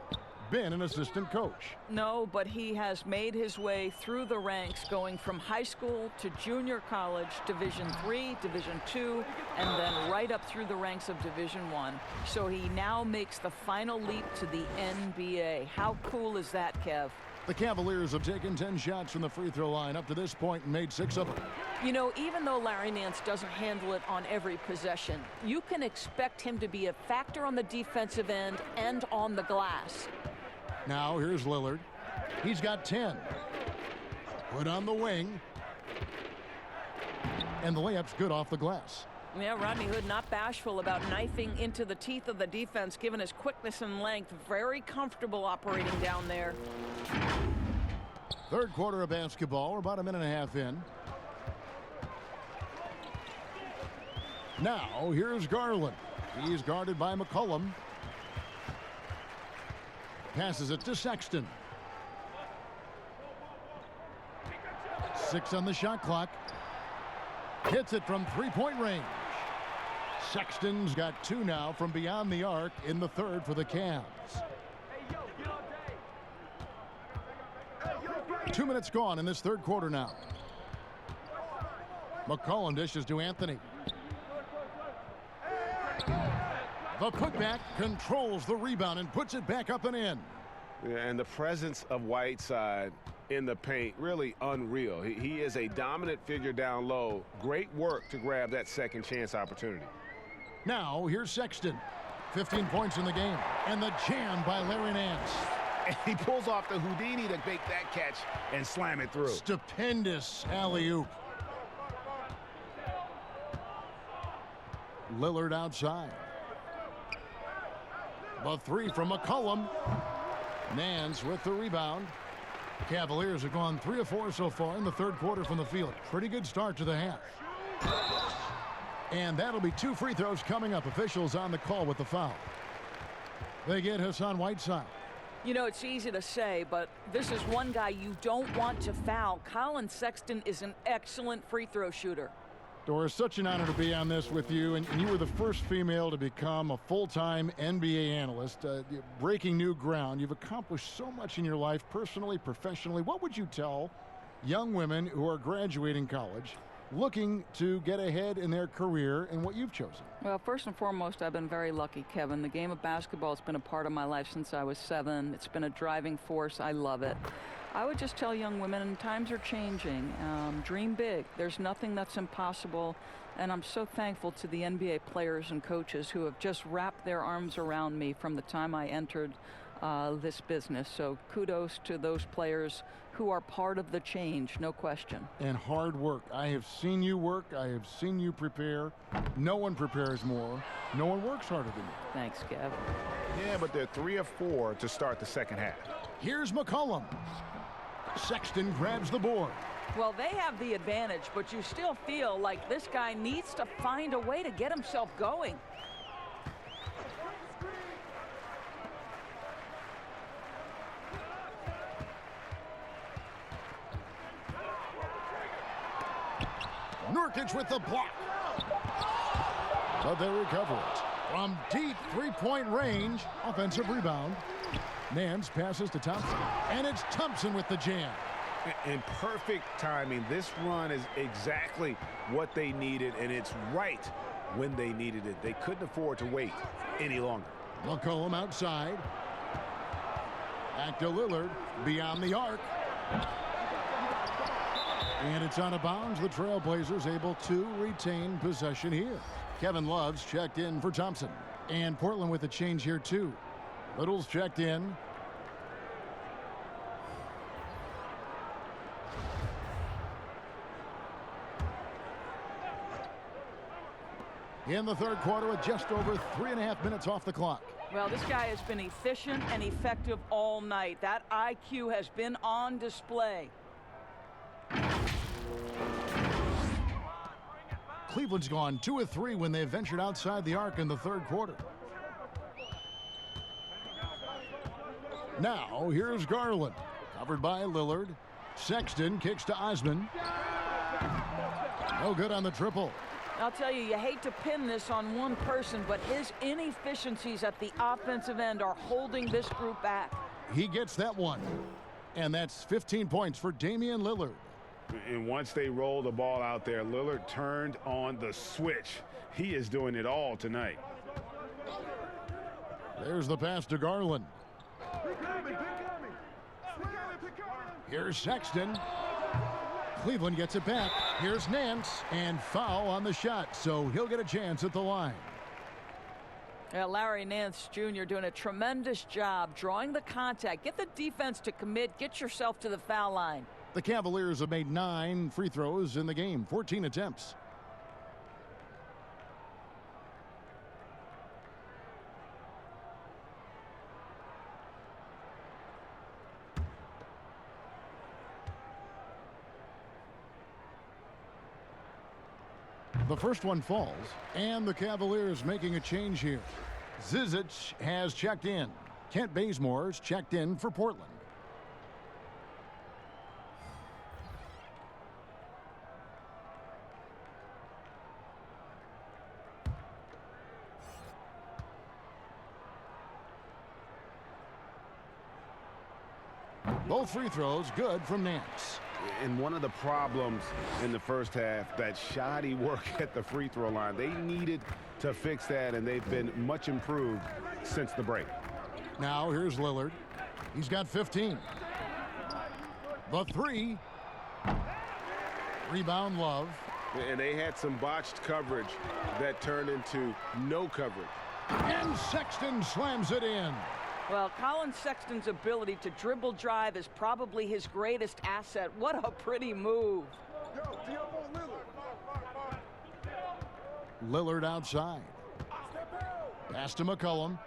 been an assistant coach. No, but he has made his way through the ranks, going from high school to junior college, Division III, Division II, and then right up through the ranks of Division I. So he now makes the final leap to the NBA. How cool is that, Kev? The Cavaliers have taken 10 shots from the free throw line up to this point and made 6 of them. Even though Larry Nance doesn't handle it on every possession, you can expect him to be a factor on the defensive end and on the glass. Now here's Lillard. He's got 10. Put on the wing. And the layup's good off the glass. Yeah, Rodney Hood not bashful about knifing into the teeth of the defense, given his quickness and length. Very comfortable operating down there. Third quarter of basketball. We're about a minute and a half in. Now here's Garland. He's guarded by McCollum. Passes it to Sexton. 6 on the shot clock. Hits it from three-point range. Sexton's got 2 now from beyond the arc in the third for the Cavs. 2 minutes gone in this third quarter now. McCollum dishes to Anthony. The putback controls the rebound and puts it back up and in. Yeah, and the presence of Whiteside in the paint, really unreal. He is a dominant figure down low. Great work to grab that second chance opportunity. Now here's Sexton. 15 points in the game. And the jam by Larry Nance. And he pulls off the Houdini to make that catch and slam it through. Stupendous alley-oop. Lillard outside. The 3 from McCollum. Nance with the rebound. The Cavaliers have gone 3 of 4 so far in the third quarter from the field. Pretty good start to the half. And that'll be 2 free throws coming up. Officials on the call with the foul. They get Hassan Whiteside. You know, it's easy to say, but this is one guy you don't want to foul. Colin Sexton is an excellent free throw shooter. Doris, such an honor to be on this with you, and you were the first female to become a full-time NBA analyst, breaking new ground. You've accomplished so much in your life, personally, professionally. What would you tell young women who are graduating college, looking to get ahead in their career and what you've chosen? Well, first and foremost, I've been very lucky, Kevin. The game of basketball has been a part of my life since I was 7. It's been a driving force. I love it. I would just tell young women, times are changing. Dream big. There's nothing that's impossible. And I'm so thankful to the NBA players and coaches who have just wrapped their arms around me from the time I entered this business. So kudos to those players who are part of the change, no question. And hard work. I have seen you work. I have seen you prepare. No one prepares more. No one works harder than you. Thanks, Kev. Yeah, but they're 3 of 4 to start the second half. Here's McCollum. Sexton grabs the board. Well, they have the advantage, but you still feel like this guy needs to find a way to get himself going. Nurkic with the block. But they recover it. From deep three-point range, offensive rebound. Nance passes to Thompson, and it's Thompson with the jam. In perfect timing. This run is exactly what they needed, and it's right when they needed it. They couldn't afford to wait any longer. McCollum outside. Back to Lillard, beyond the arc. And it's out of bounds. The Trailblazers able to retain possession here. Kevin Love's checked in for Thompson. And Portland with a change here, too. Little's checked in. In the third quarter with just over 3.5 minutes off the clock. Well, this guy has been efficient and effective all night. That IQ has been on display. Cleveland's gone 2 of 3 when they ventured outside the arc in the third quarter. Now, here's Garland. Covered by Lillard. Sexton kicks to Osman. No good on the triple. I'll tell you, you hate to pin this on one person, but his inefficiencies at the offensive end are holding this group back. He gets that one. And that's 15 points for Damian Lillard. And once they roll the ball out there, Lillard turned on the switch. He is doing it all tonight. There's the pass to Garland. Here's Sexton. Cleveland gets it back. Here's Nance, and foul on the shot, so he'll get a chance at the line. Yeah, Larry Nance Jr. doing a tremendous job drawing the contact. Get the defense to commit. Get yourself to the foul line. The Cavaliers have made 9 free throws in the game, 14 attempts. The first one falls, and the Cavaliers making a change here. Zizic has checked in. Kent Bazemore's checked in for Portland. Both free throws good from Nance. And one of the problems in the first half, that shoddy work at the free throw line. They needed to fix that, and they've been much improved since the break. Now here's Lillard. He's got 15. The 3. Rebound Love. And they had some botched coverage that turned into no coverage. And Sexton slams it in. Well, Colin Sexton's ability to dribble drive is probably his greatest asset. What a pretty move. Lillard outside. Pass to McCollum.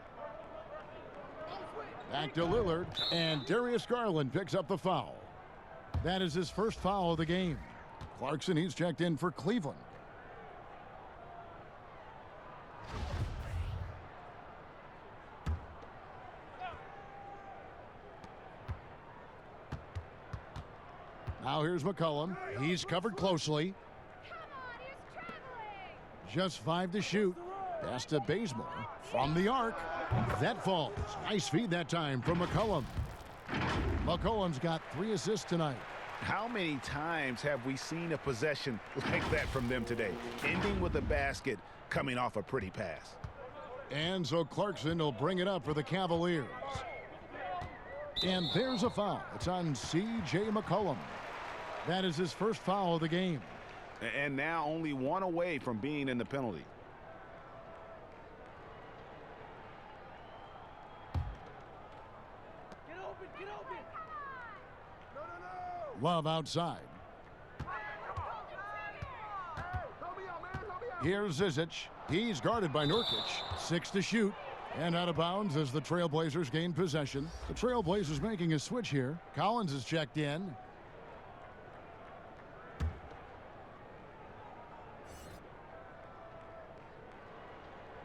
Back to Lillard. And Darius Garland picks up the foul. That is his first foul of the game. Clarkson, he's checked in for Cleveland. Now here's McCollum. He's covered closely. Just 5 to shoot. Pass to Bazemore from the arc. That falls. Nice feed that time from McCollum. McCollum's got 3 assists tonight. How many times have we seen a possession like that from them today? Ending with a basket, coming off a pretty pass. And so Clarkson will bring it up for the Cavaliers. And there's a foul. It's on C.J. McCollum. That is his first foul of the game. And now only 1 away from being in the penalty. Get open, get open. No. Love outside. Here's Zizic. He's guarded by Nurkic. 6 to shoot. And out of bounds as the Trailblazers gain possession. The Trailblazers making a switch here. Collins is checked in.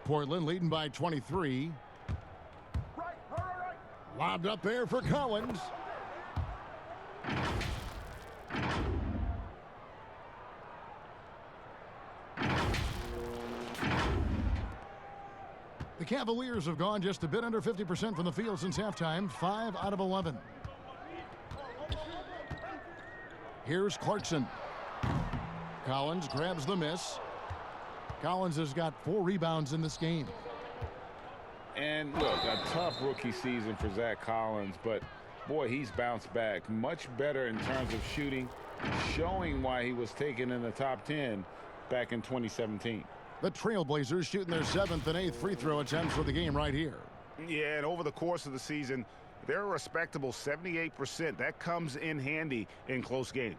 Portland leading by 23. Lobbed up there for Collins. The Cavaliers have gone just a bit under 50% from the field since halftime, 5 out of 11. Here's Clarkson. Collins grabs the miss. Collins has got 4 rebounds in this game. And look, a tough rookie season for Zach Collins, but boy, he's bounced back much better in terms of shooting, showing why he was taken in the top 10 back in 2017. The Trailblazers shooting their 7th and 8th free throw attempts for the game right here. Yeah, and over the course of the season, they're a respectable 78%. That comes in handy in close games.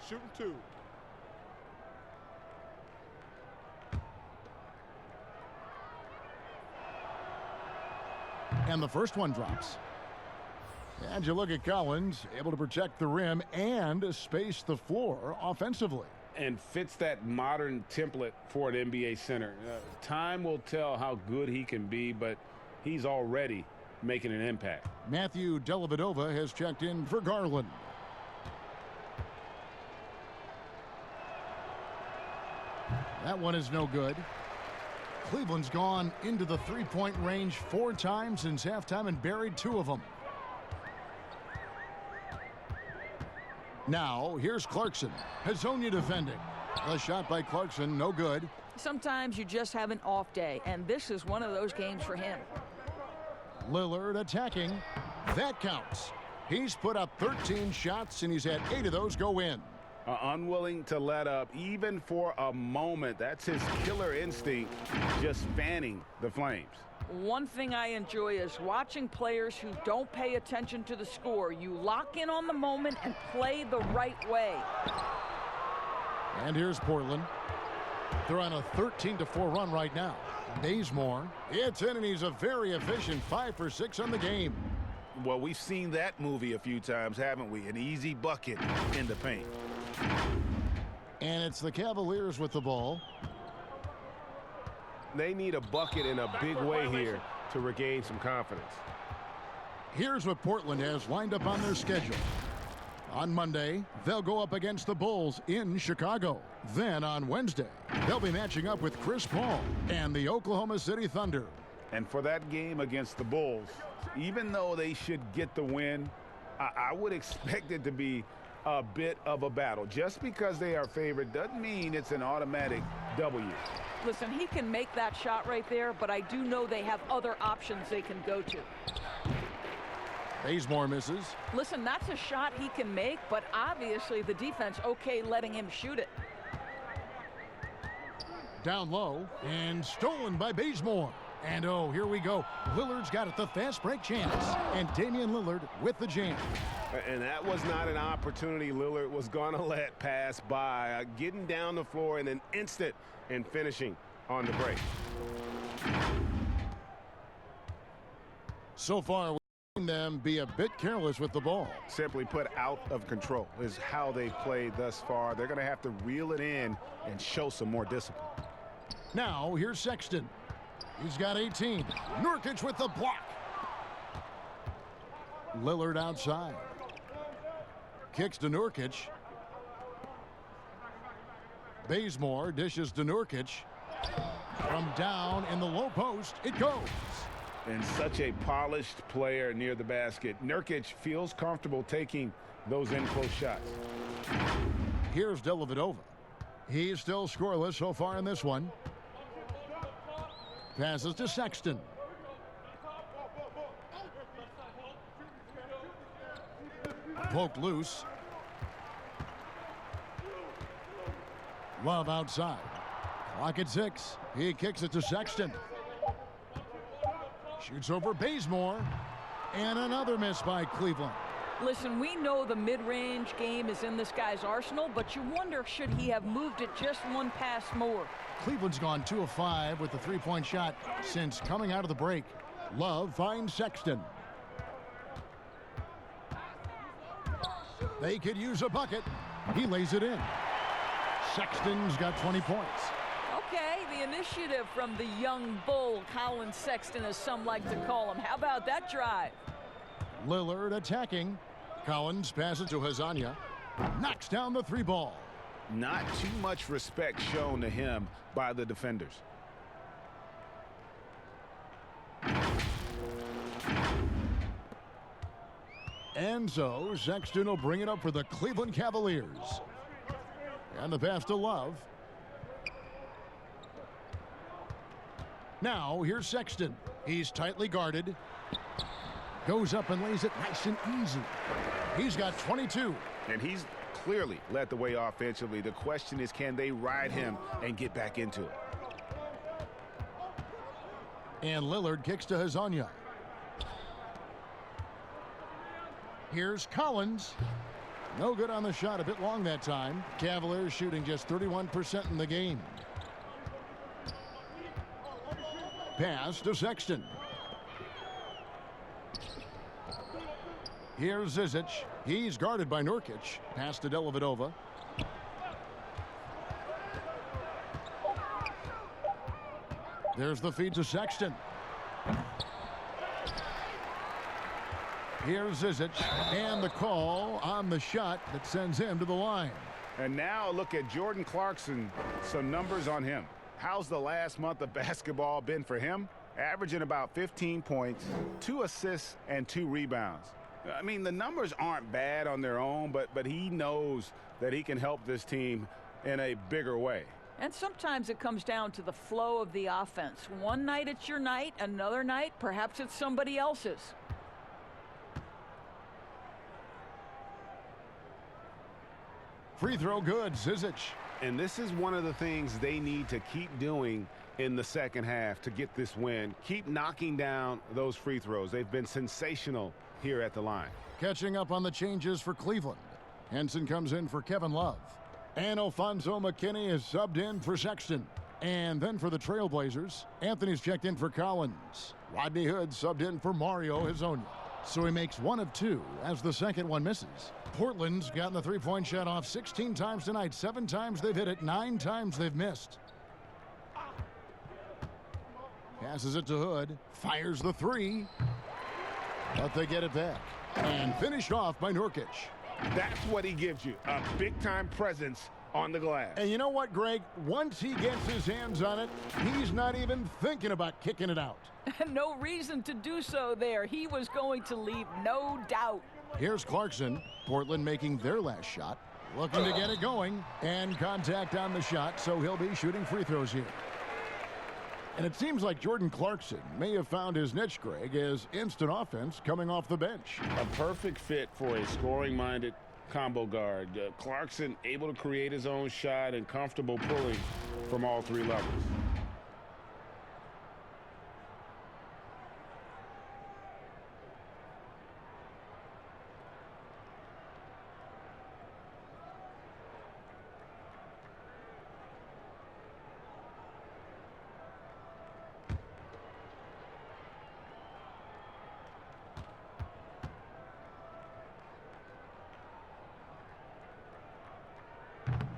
Shooting 2. And the first one drops. And you look at Collins, able to protect the rim and space the floor offensively. And fits that modern template for an NBA center. Time will tell how good he can be, but he's already making an impact. Matthew Dellavedova has checked in for Garland. That one is no good. Cleveland's gone into the three-point range 4 times since halftime and buried 2 of them. Now, here's Clarkson. Hazonia defending. The shot by Clarkson, no good. Sometimes you just have an off day, and this is one of those games for him. Lillard attacking. That counts. He's put up 13 shots, and he's had 8 of those go in. Unwilling to let up, even for a moment. That's his killer instinct, just fanning the flames. One thing I enjoy is watching players who don't pay attention to the score. You lock in on the moment and play the right way. And here's Portland. They're on a 13-4 run right now. Bazemore, it's in, and he's a very efficient 5 for 6 on the game. Well, we've seen that movie a few times, haven't we? An easy bucket in the paint. And it's the Cavaliers with the ball. They need a bucket in a big way here to regain some confidence. Here's what Portland has lined up on their schedule. On Monday, they'll go up against the Bulls in Chicago. Then on Wednesday, they'll be matching up with Chris Paul and the Oklahoma City Thunder. And for that game against the Bulls, even though they should get the win, I would expect it to be a bit of a battle. Just because they are favored doesn't mean it's an automatic W. Listen, he can make that shot right there, but I do know they have other options they can go to. Bazemore misses. Listen, that's a shot he can make, but obviously the defense okay letting him shoot it. Down low and stolen by Bazemore. And oh, here we go. Lillard's got it, the fast break chance. And Damian Lillard with the jam. And that was not an opportunity Lillard was going to let pass by. Getting down the floor in an instant and finishing on the break. So far, we've seen them be a bit careless with the ball. Simply put, out of control is how they've played thus far. They're going to have to reel it in and show some more discipline. Now, here's Sexton. He's got 18. Nurkic with the block. Lillard outside. Kicks to Nurkic. Bazemore dishes to Nurkic. From down in the low post, it goes. And such a polished player near the basket. Nurkic feels comfortable taking those in-close shots. Here's Dellavedova. He's still scoreless so far in this one. Passes to Sexton. Poked loose. Love outside. Clock at 6. He kicks it to Sexton. Shoots over Bazemore. And another miss by Cleveland. Listen, we know the mid-range game is in this guy's arsenal, but you wonder, should he have moved it just one pass more? Cleveland's gone 2 of 5 with the three-point shot since coming out of the break. Love finds Sexton. They could use a bucket. He lays it in. Sexton's got 20 points. Okay, the initiative from the young bull, Colin Sexton, as some like to call him. How about that drive? Lillard attacking. Collins passes to Hazanya. Knocks down the 3 ball. Not too much respect shown to him by the defenders. And so Sexton will bring it up for the Cleveland Cavaliers. And the pass to Love. Now here's Sexton. He's tightly guarded. Goes up and lays it nice and easy. He's got 22. And he's clearly led the way offensively. The question is, can they ride him and get back into it? And Lillard kicks to Hazanya. Here's Collins. No good on the shot, a bit long that time. Cavaliers shooting just 31% in the game. Pass to Sexton. Here's Zizic. He's guarded by Nurkic. Pass to Dellavedova. There's the feed to Sexton. Here's Zizic, and the call on the shot that sends him to the line. And now look at Jordan Clarkson. Some numbers on him. How's the last month of basketball been for him? Averaging about 15 points, 2 assists, and 2 rebounds. I mean, the numbers aren't bad on their own, but he knows that he can help this team in a bigger way. And sometimes it comes down to the flow of the offense. One night it's your night, another night perhaps it's somebody else's. Free throw good, Zizic. And this is one of the things they need to keep doing in the second half to get this win. Keep knocking down those free throws. They've been sensational here at the line. Catching up on the changes for Cleveland. Henson comes in for Kevin Love. And Alfonso McKinney is subbed in for Sexton. And then for the Trailblazers, Anthony's checked in for Collins. Rodney Hood subbed in for Mario Hezonja. So he makes 1 of 2 as the second one misses. Portland's gotten the three-point shot off 16 times tonight. 7 times they've hit it, 9 times they've missed. Passes it to Hood. Fires the 3. But they get it back. And finished off by Nurkic. That's what he gives you, a big-time presence on the glass. And you know what, Greg? Once he gets his hands on it, he's not even thinking about kicking it out. No reason to do so there. He was going to leave, no doubt. Here's Clarkson. Portland making their last shot. Looking to get it going. And contact on the shot, so he'll be shooting free throws here. And it seems like Jordan Clarkson may have found his niche, Greg, as instant offense coming off the bench. A perfect fit for a scoring-minded combo guard. Clarkson able to create his own shot and comfortable pulling from all 3 levels.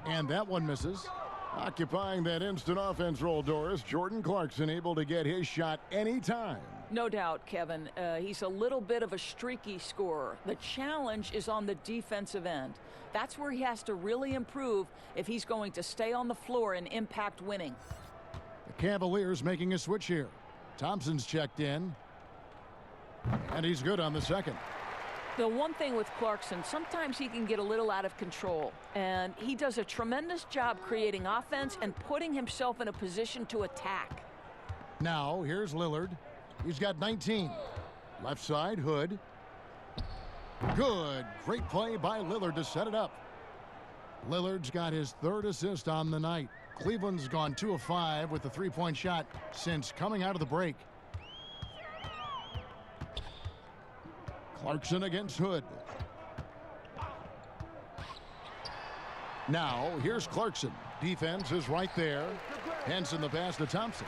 And that one misses. Occupying that instant offense role, Doris, Jordan Clarkson able to get his shot anytime. No doubt, Kevin. He's a little bit of a streaky scorer. The challenge is on the defensive end. That's where he has to really improve if he's going to stay on the floor and impact winning. The Cavaliers making a switch here. Thompson's checked in. And he's good on the second. The one thing with Clarkson, sometimes he can get a little out of control, and he does a tremendous job creating offense and putting himself in a position to attack. Now, here's Lillard. He's got 19. Left side, Hood. Good. Great play by Lillard to set it up. Lillard's got his third assist on the night. Cleveland's gone 2 of 5 with the three-point shot since coming out of the break. Clarkson against Hood. Now, here's Clarkson. Defense is right there. Henson the pass to Thompson.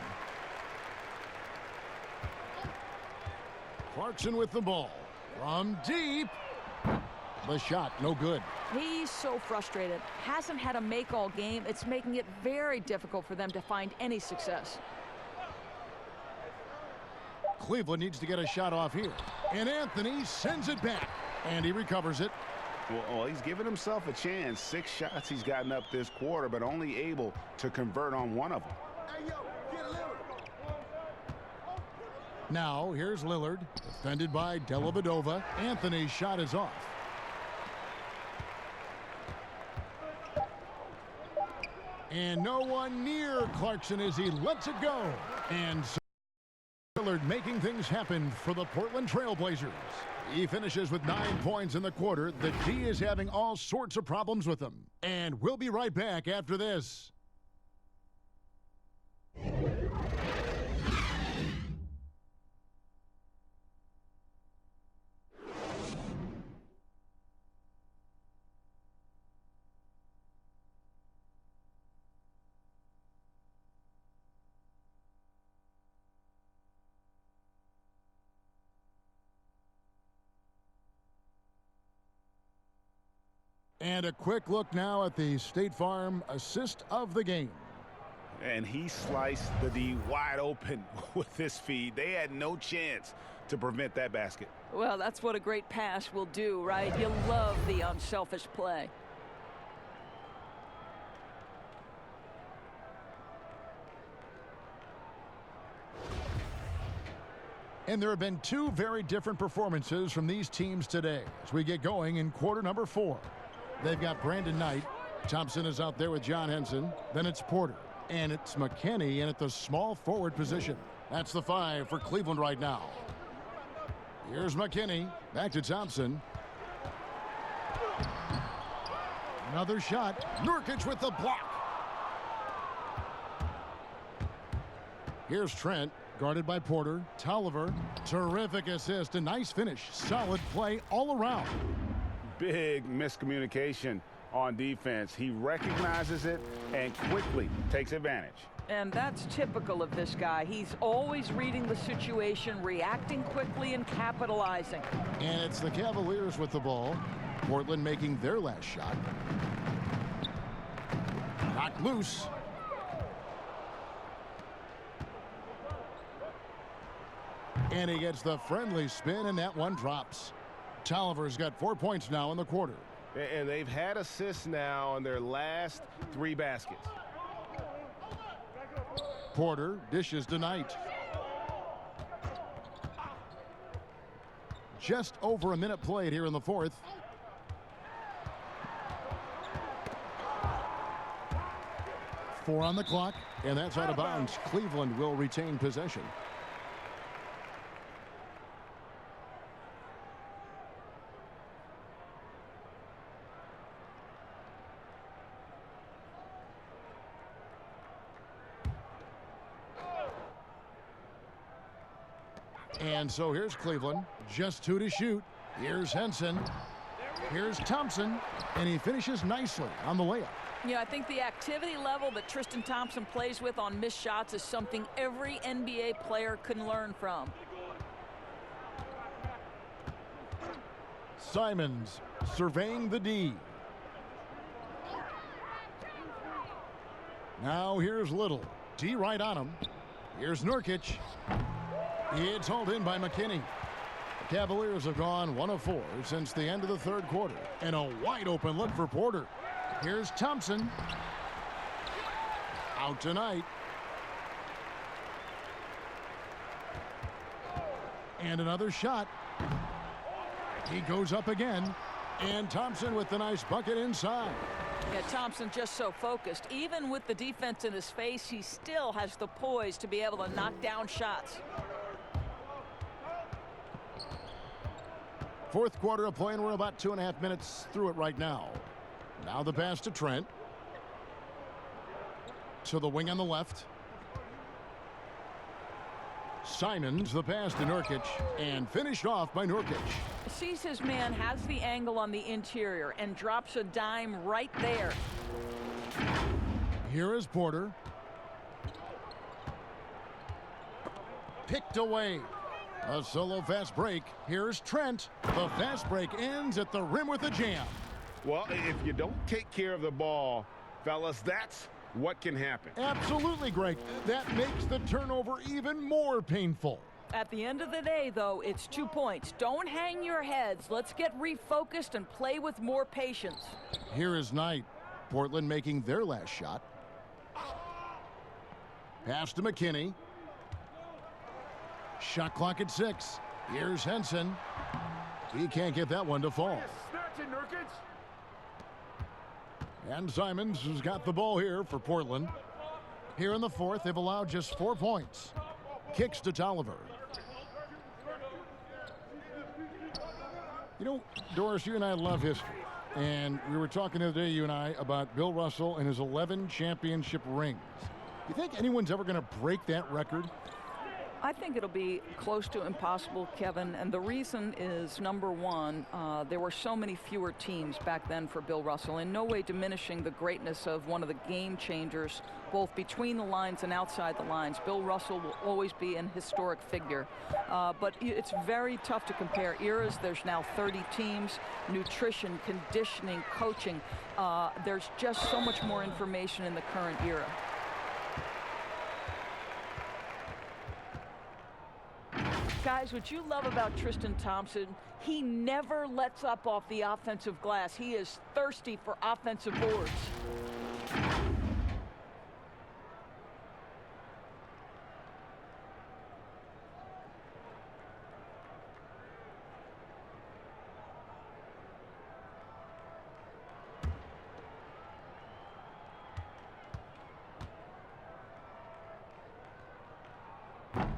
Clarkson with the ball. From deep. The shot, no good. He's so frustrated. Hasn't had a make all game. It's making it very difficult for them to find any success. Cleveland needs to get a shot off here. And Anthony sends it back. And he recovers it. Well, he's given himself a chance. 6 shots he's gotten up this quarter, but only able to convert on one of them. Now, here's Lillard. Defended by Dellavedova. Anthony's shot is off. And no one near Clarkson as he lets it go. And so Lillard making things happen for the Portland Trailblazers. He finishes with 9 points in the quarter. The D is having all sorts of problems with him. And we'll be right back after this. And a quick look now at the State Farm assist of the game. And he sliced the D wide open with this feed. They had no chance to prevent that basket. Well, that's what a great pass will do, right? You love the unselfish play. And there have been 2 very different performances from these teams today as we get going in quarter number 4. They've got Brandon Knight. Thompson is out there with John Henson. Then it's Porter. And it's McKinney in at the small forward position. That's the 5 for Cleveland right now. Here's McKinney. Back to Thompson. Another shot. Nurkic with the block. Here's Trent. Guarded by Porter. Tolliver. Terrific assist. A nice finish. Solid play all around. Big miscommunication on defense. He recognizes it and quickly takes advantage. And that's typical of this guy. He's always reading the situation, reacting quickly, and capitalizing. And it's the Cavaliers with the ball. Portland making their last shot. Knocked loose. And he gets the friendly spin, and that one drops. Tolliver's got 4 points now in the quarter. And they've had assists now on their last 3 baskets. Porter dishes to Knight. Just over a minute played here in the 4th. Four on the clock, and that's out of bounds. Cleveland will retain possession. And so here's Cleveland. Just 2 to shoot. Here's Henson. Here's Thompson. And he finishes nicely on the layup. Yeah, I think the activity level that Tristan Thompson plays with on missed shots is something every NBA player can learn from. Simons surveying the D. Now here's Little. D right on him. Here's Nurkic. It's hauled in by McKinney. The Cavaliers have gone 1 of 4 since the end of the third quarter. And a wide open look for Porter. Here's Thompson. Out tonight. And another shot. He goes up again. And Thompson with the nice bucket inside. Yeah, Thompson just so focused. Even with the defense in his face, he still has the poise to be able to knock down shots. Fourth quarter of play, and we're about 2.5 minutes through it right now. Now the pass to Trent. To the wing on the left. Simons, the pass to Nurkic, and finished off by Nurkic. Sees his man, has the angle on the interior, and drops a dime right there. Here is Porter. Picked away. A solo fast break. Here's Trent. The fast break ends at the rim with a jam. Well, if you don't take care of the ball, fellas, that's what can happen. Absolutely, Greg. That makes the turnover even more painful. At the end of the day, though, it's 2 points. Don't hang your heads. Let's get refocused and play with more patience. Here is Knight. Portland making their last shot. Pass to McKinney. Shot clock at 6. Here's Henson. He can't get that one to fall. And Simons has got the ball here for Portland. Here in the fourth, they've allowed just 4 points. Kicks to Tolliver. You know, Doris, you and I love history. And we were talking the other day, you and I, about Bill Russell and his 11 championship rings. You think anyone's ever going to break that record? I think it'll be close to impossible, Kevin, and the reason is, number one, there were so many fewer teams back then for Bill Russell, in no way diminishing the greatness of one of the game changers, both between the lines and outside the lines. Bill Russell will always be an historic figure, but it's very tough to compare eras. There's now 30 teams, nutrition, conditioning, coaching. There's just so much more information in the current era. Guys, what you love about Tristan Thompson, he never lets up off the offensive glass. He is thirsty for offensive boards.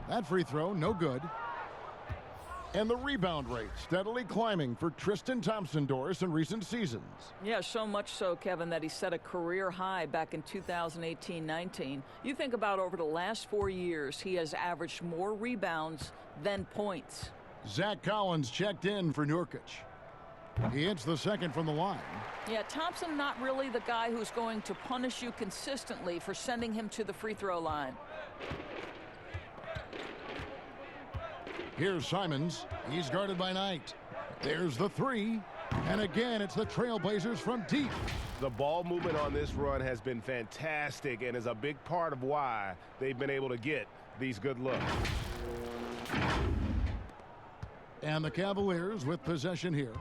That free throw, no good. And the rebound rate steadily climbing for Tristan Thompson, Doris, in recent seasons. Yeah, so much so, Kevin, that he set a career high back in 2018-19. You think about over the last 4 years, he has averaged more rebounds than points. Zach Collins checked in for Nurkic. He hits the second from the line. Yeah, Thompson not really the guy who's going to punish you consistently for sending him to the free throw line. Here's Simons. He's guarded by Knight. There's the three. And again, it's the Trailblazers from deep. The ball movement on this run has been fantastic and is a big part of why they've been able to get these good looks. And the Cavaliers with possession here.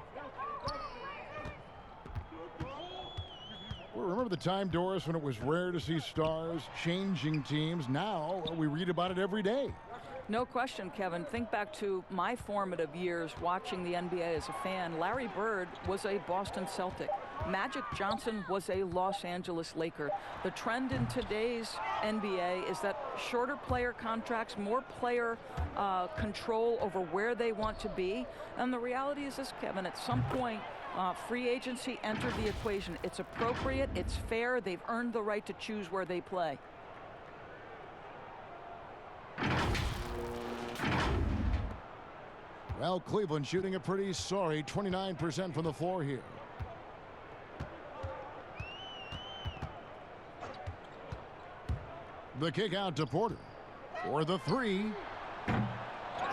Well, remember the time, Doris, when it was rare to see stars changing teams? Now we read about it every day. No question, Kevin. Think back to my formative years watching the NBA as a fan. Larry Bird was a Boston Celtic. Magic Johnson was a Los Angeles Laker. The trend in today's NBA is that shorter player contracts, more player control over where they want to be. And the reality is this, Kevin, at some point, free agency entered the equation. It's appropriate, it's fair, they've earned the right to choose where they play. Well, Cleveland shooting a pretty sorry 29% from the floor here. The kick out to Porter for the three.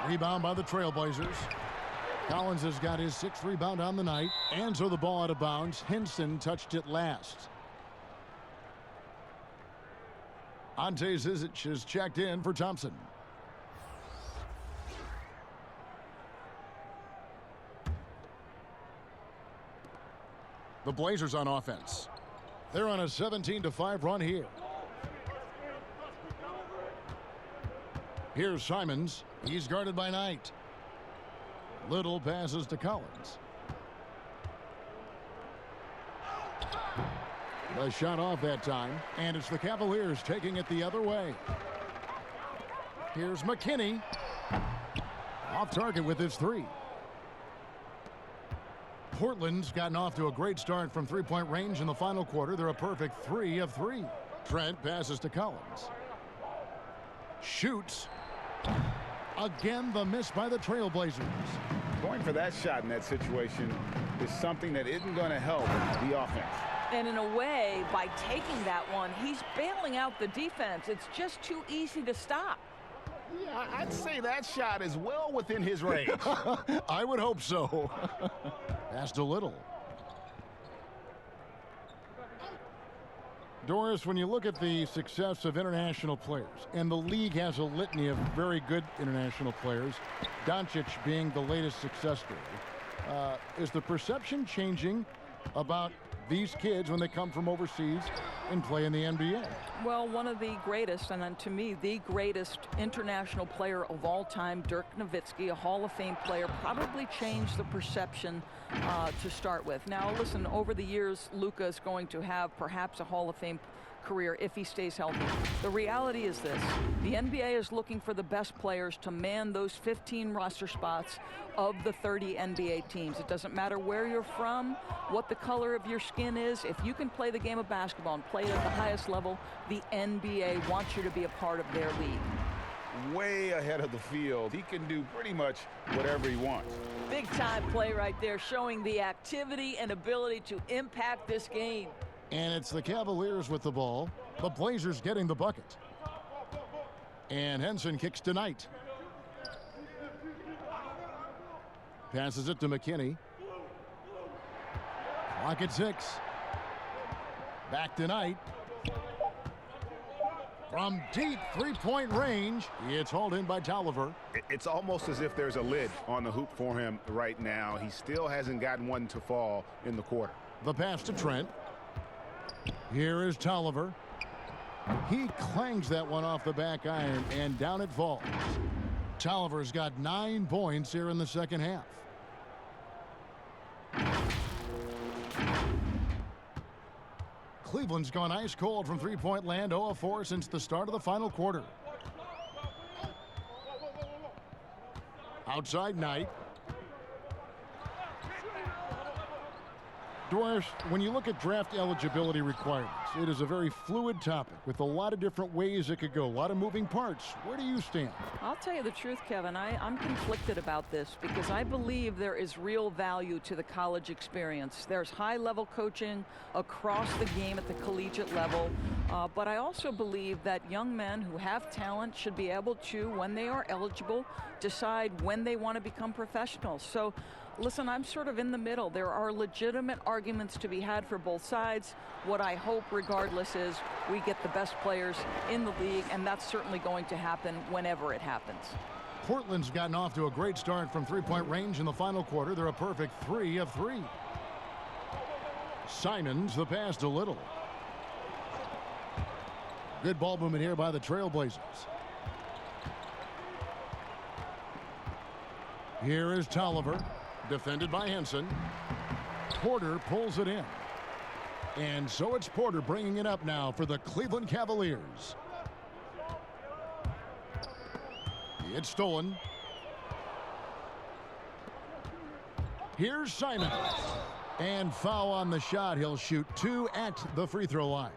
Rebound by the Trailblazers. Collins has got his 6th rebound on the night, and so the ball out of bounds. Henson touched it last. Ante Zizic is checked in for Thompson. The Blazers on offense. They're on a 17-5 run here. Here's Simons. He's guarded by Knight. Little passes to Collins. The shot off that time, and it's the Cavaliers taking it the other way. Here's McKinney. Off target with his three. Portland's gotten off to a great start from three-point range in the final quarter. They're a perfect 3 of 3. Trent passes to Collins. Shoots. Again, the miss by the Trailblazers. Going for that shot in that situation is something that isn't going to help the offense. And in a way, by taking that one, he's bailing out the defense. It's just too easy to stop. Yeah, I'd say that shot is well within his range. I would hope so. Passed a little. Doris, when you look at the success of international players, and the league has a litany of very good international players, Doncic being the latest success story, is the perception changing about these kids when they come from overseas and play in the NBA? Well, one of the greatest, and then to me, the greatest international player of all time, Dirk Nowitzki, a Hall of Fame player, probably changed the perception to start with. Now, listen, over the years, Luka is going to have perhaps a Hall of Fame career if he stays healthy. The reality is this: the NBA is looking for the best players to man those 15 roster spots of the 30 NBA teams. It doesn't matter where you're from, what the color of your skin is. If you can play the game of basketball and play it at the highest level, the NBA wants you to be a part of their league. Way ahead of the field. He can do pretty much whatever he wants. Big time play right there, showing the activity and ability to impact this game. And it's the Cavaliers with the ball. The Blazers getting the bucket. And Henson kicks to Knight. Passes it to McKinney. Clock at 6. Back to Knight. From deep three-point range, it's hauled in by Tolliver. It's almost as if there's a lid on the hoop for him right now. He still hasn't gotten one to fall in the quarter. The pass to Trent. Here is Tolliver. He clangs that one off the back iron, and down it falls. Tolliver's got 9 points here in the second half. Cleveland's gone ice cold from three-point land, 0 of 4 since the start of the final quarter. Outside Knight. Doris, when you look at draft eligibility requirements, it is a very fluid topic with a lot of different ways it could go, a lot of moving parts. Where do you stand? I'll tell you the truth, Kevin. I'm conflicted about this because I believe there is real value to the college experience. There's high-level coaching across the game at the collegiate level, but I also believe that young men who have talent should be able to, when they are eligible, decide when they want to become professionals. So, listen, I'm sort of in the middle. There are legitimate arguments to be had for both sides. What I hope, regardless, is we get the best players in the league, and that's certainly going to happen whenever it happens. Portland's gotten off to a great start from three-point range in the final quarter. They're a perfect 3 of 3. Simons, the pass to Little. Good ball movement here by the Trailblazers. Here is Tolliver. Defended by Henson. Porter pulls it in. And so it's Porter bringing it up now for the Cleveland Cavaliers. It's stolen. Here's Simons. And foul on the shot. He'll shoot 2 at the free throw line.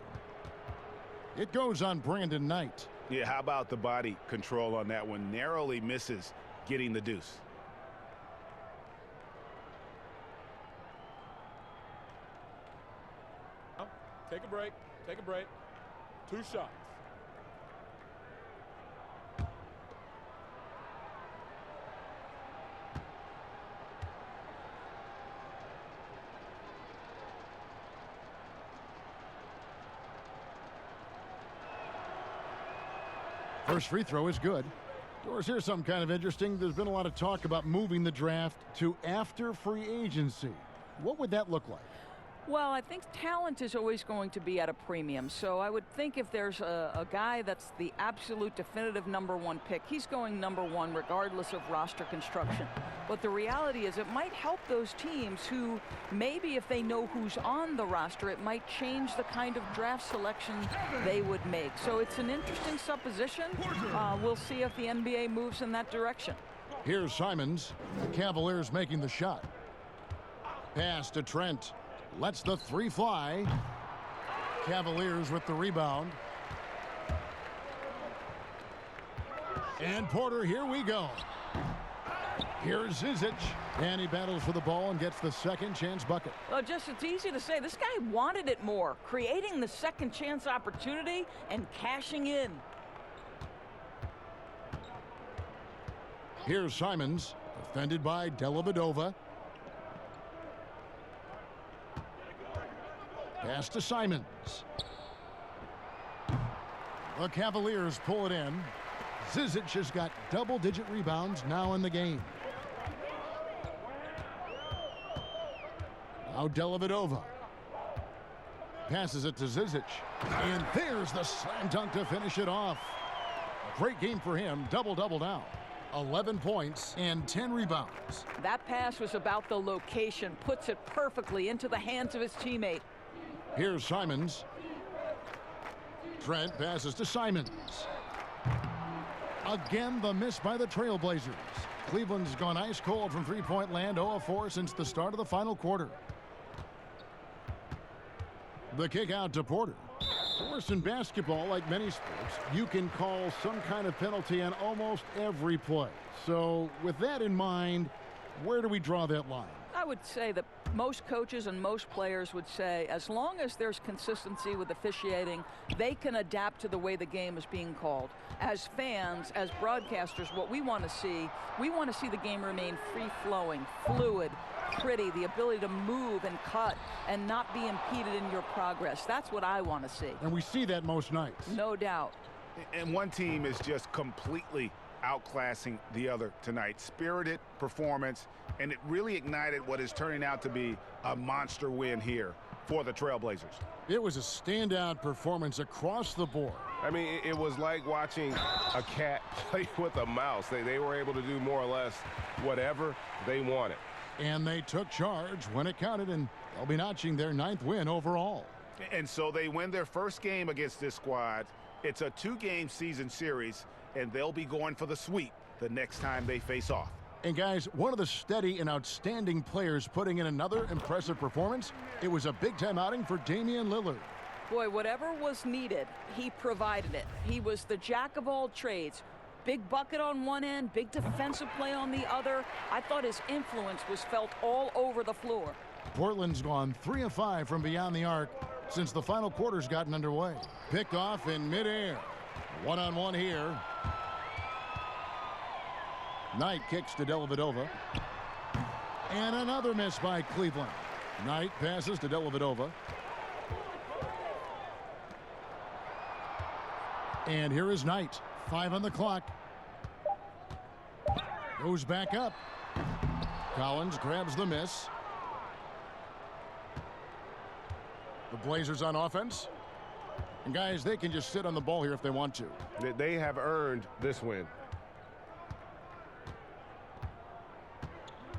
It goes on Brandon Knight. Yeah, how about the body control on that one? Narrowly misses getting the deuce. Take a break. Take a break. 2 shots. First free throw is good. Doris, here's something kind of interesting. There's been a lot of talk about moving the draft to after free agency. What would that look like? Well, I think talent is always going to be at a premium. So I would think if there's a guy that's the absolute definitive #1 pick, he's going #1 regardless of roster construction. But the reality is it might help those teams who maybe if they know who's on the roster, it might change the kind of draft selection they would make. So it's an interesting supposition. We'll see if the NBA moves in that direction. Here's Simons. The Cavaliers making the shot. Pass to Trent. Lets the three fly. Cavaliers with the rebound. And Porter, here we go. Here's Zizic. And he battles for the ball and gets the second chance bucket. Well, it's easy to say. This guy wanted it more. Creating the second chance opportunity and cashing in. Here's Simons. Defended by Dellavedova. Pass to Simons. The Cavaliers pull it in. Zizic has got double-digit rebounds now in the game. Now Dellavedova. Passes it to Zizic. And there's the slam dunk to finish it off. Great game for him. Double-double now. 11 points and 10 rebounds. That pass was about the location. Puts it perfectly into the hands of his teammate. Here's Simons. Trent passes to Simons. Again, the miss by the Trailblazers. Cleveland's gone ice cold from three-point land, 0 of 4 since the start of the final quarter. The kick out to Porter. Of course, in basketball, like many sports, you can call some kind of penalty on almost every play. So with that in mind, where do we draw that line? I would say that most coaches and most players would say as long as there's consistency with officiating, they can adapt to the way the game is being called. As fans, as broadcasters, what we want to see the game remain free-flowing, fluid, pretty, the ability to move and cut and not be impeded in your progress. That's what I want to see. And we see that most nights. No doubt. And one team is just completely outclassing the other tonight. Spirited performance, and it really ignited what is turning out to be a monster win here for the Trailblazers. It was a standout performance across the board. I mean, it was like watching a cat play with a mouse. They were able to do more or less whatever they wanted. And they took charge when it counted, and they'll be notching their 9th win overall. And so they win their first game against this squad. It's a 2-game season series, and they'll be going for the sweep the next time they face off. And guys, one of the steady and outstanding players putting in another impressive performance, it was a big-time outing for Damian Lillard. Boy, whatever was needed, he provided it. He was the jack of all trades. Big bucket on one end, big defensive play on the other. I thought his influence was felt all over the floor. Portland's gone 3 of 5 from beyond the arc since the final quarter's gotten underway. Picked off in midair. One-on-one here. Knight kicks to Dellavedova. And another miss by Cleveland. Knight passes to Dellavedova. And here is Knight. 5 on the clock. Goes back up. Collins grabs the miss. The Blazers on offense. And guys, they can just sit on the ball here if they want to. They have earned this win.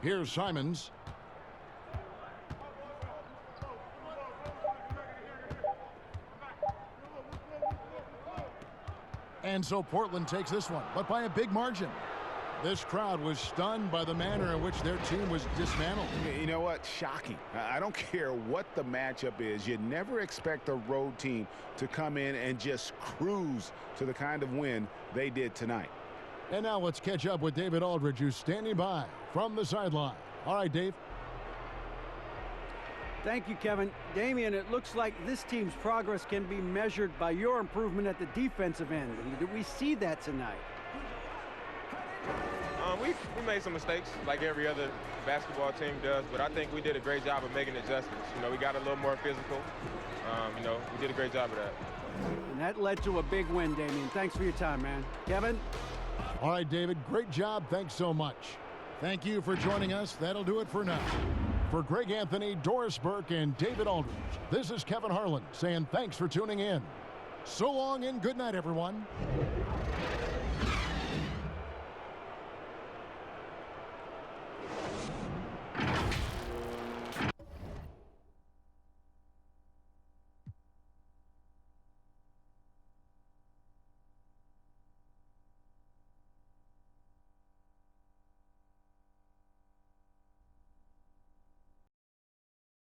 Here's Simons. And so Portland takes this one, but by a big margin. This crowd was stunned by the manner in which their team was dismantled. You know what? Shocking. I don't care what the matchup is. You never expect a road team to come in and just cruise to the kind of win they did tonight. And now let's catch up with David Aldridge, who's standing by from the sideline. All right, Dave. Thank you, Kevin. Damian, it looks like this team's progress can be measured by your improvement at the defensive end. Did we see that tonight? We made some mistakes like every other basketball team does, but I think we did a great job of making adjustments. You know, we got a little more physical. You know, we did a great job of that. And that led to a big win, Damian. Thanks for your time, man. Kevin? All right, David, great job. Thanks so much. Thank you for joining us. That'll do it for now. For Greg Anthony, Doris Burke, and David Aldridge, this is Kevin Harlan saying thanks for tuning in. So long and good night, everyone.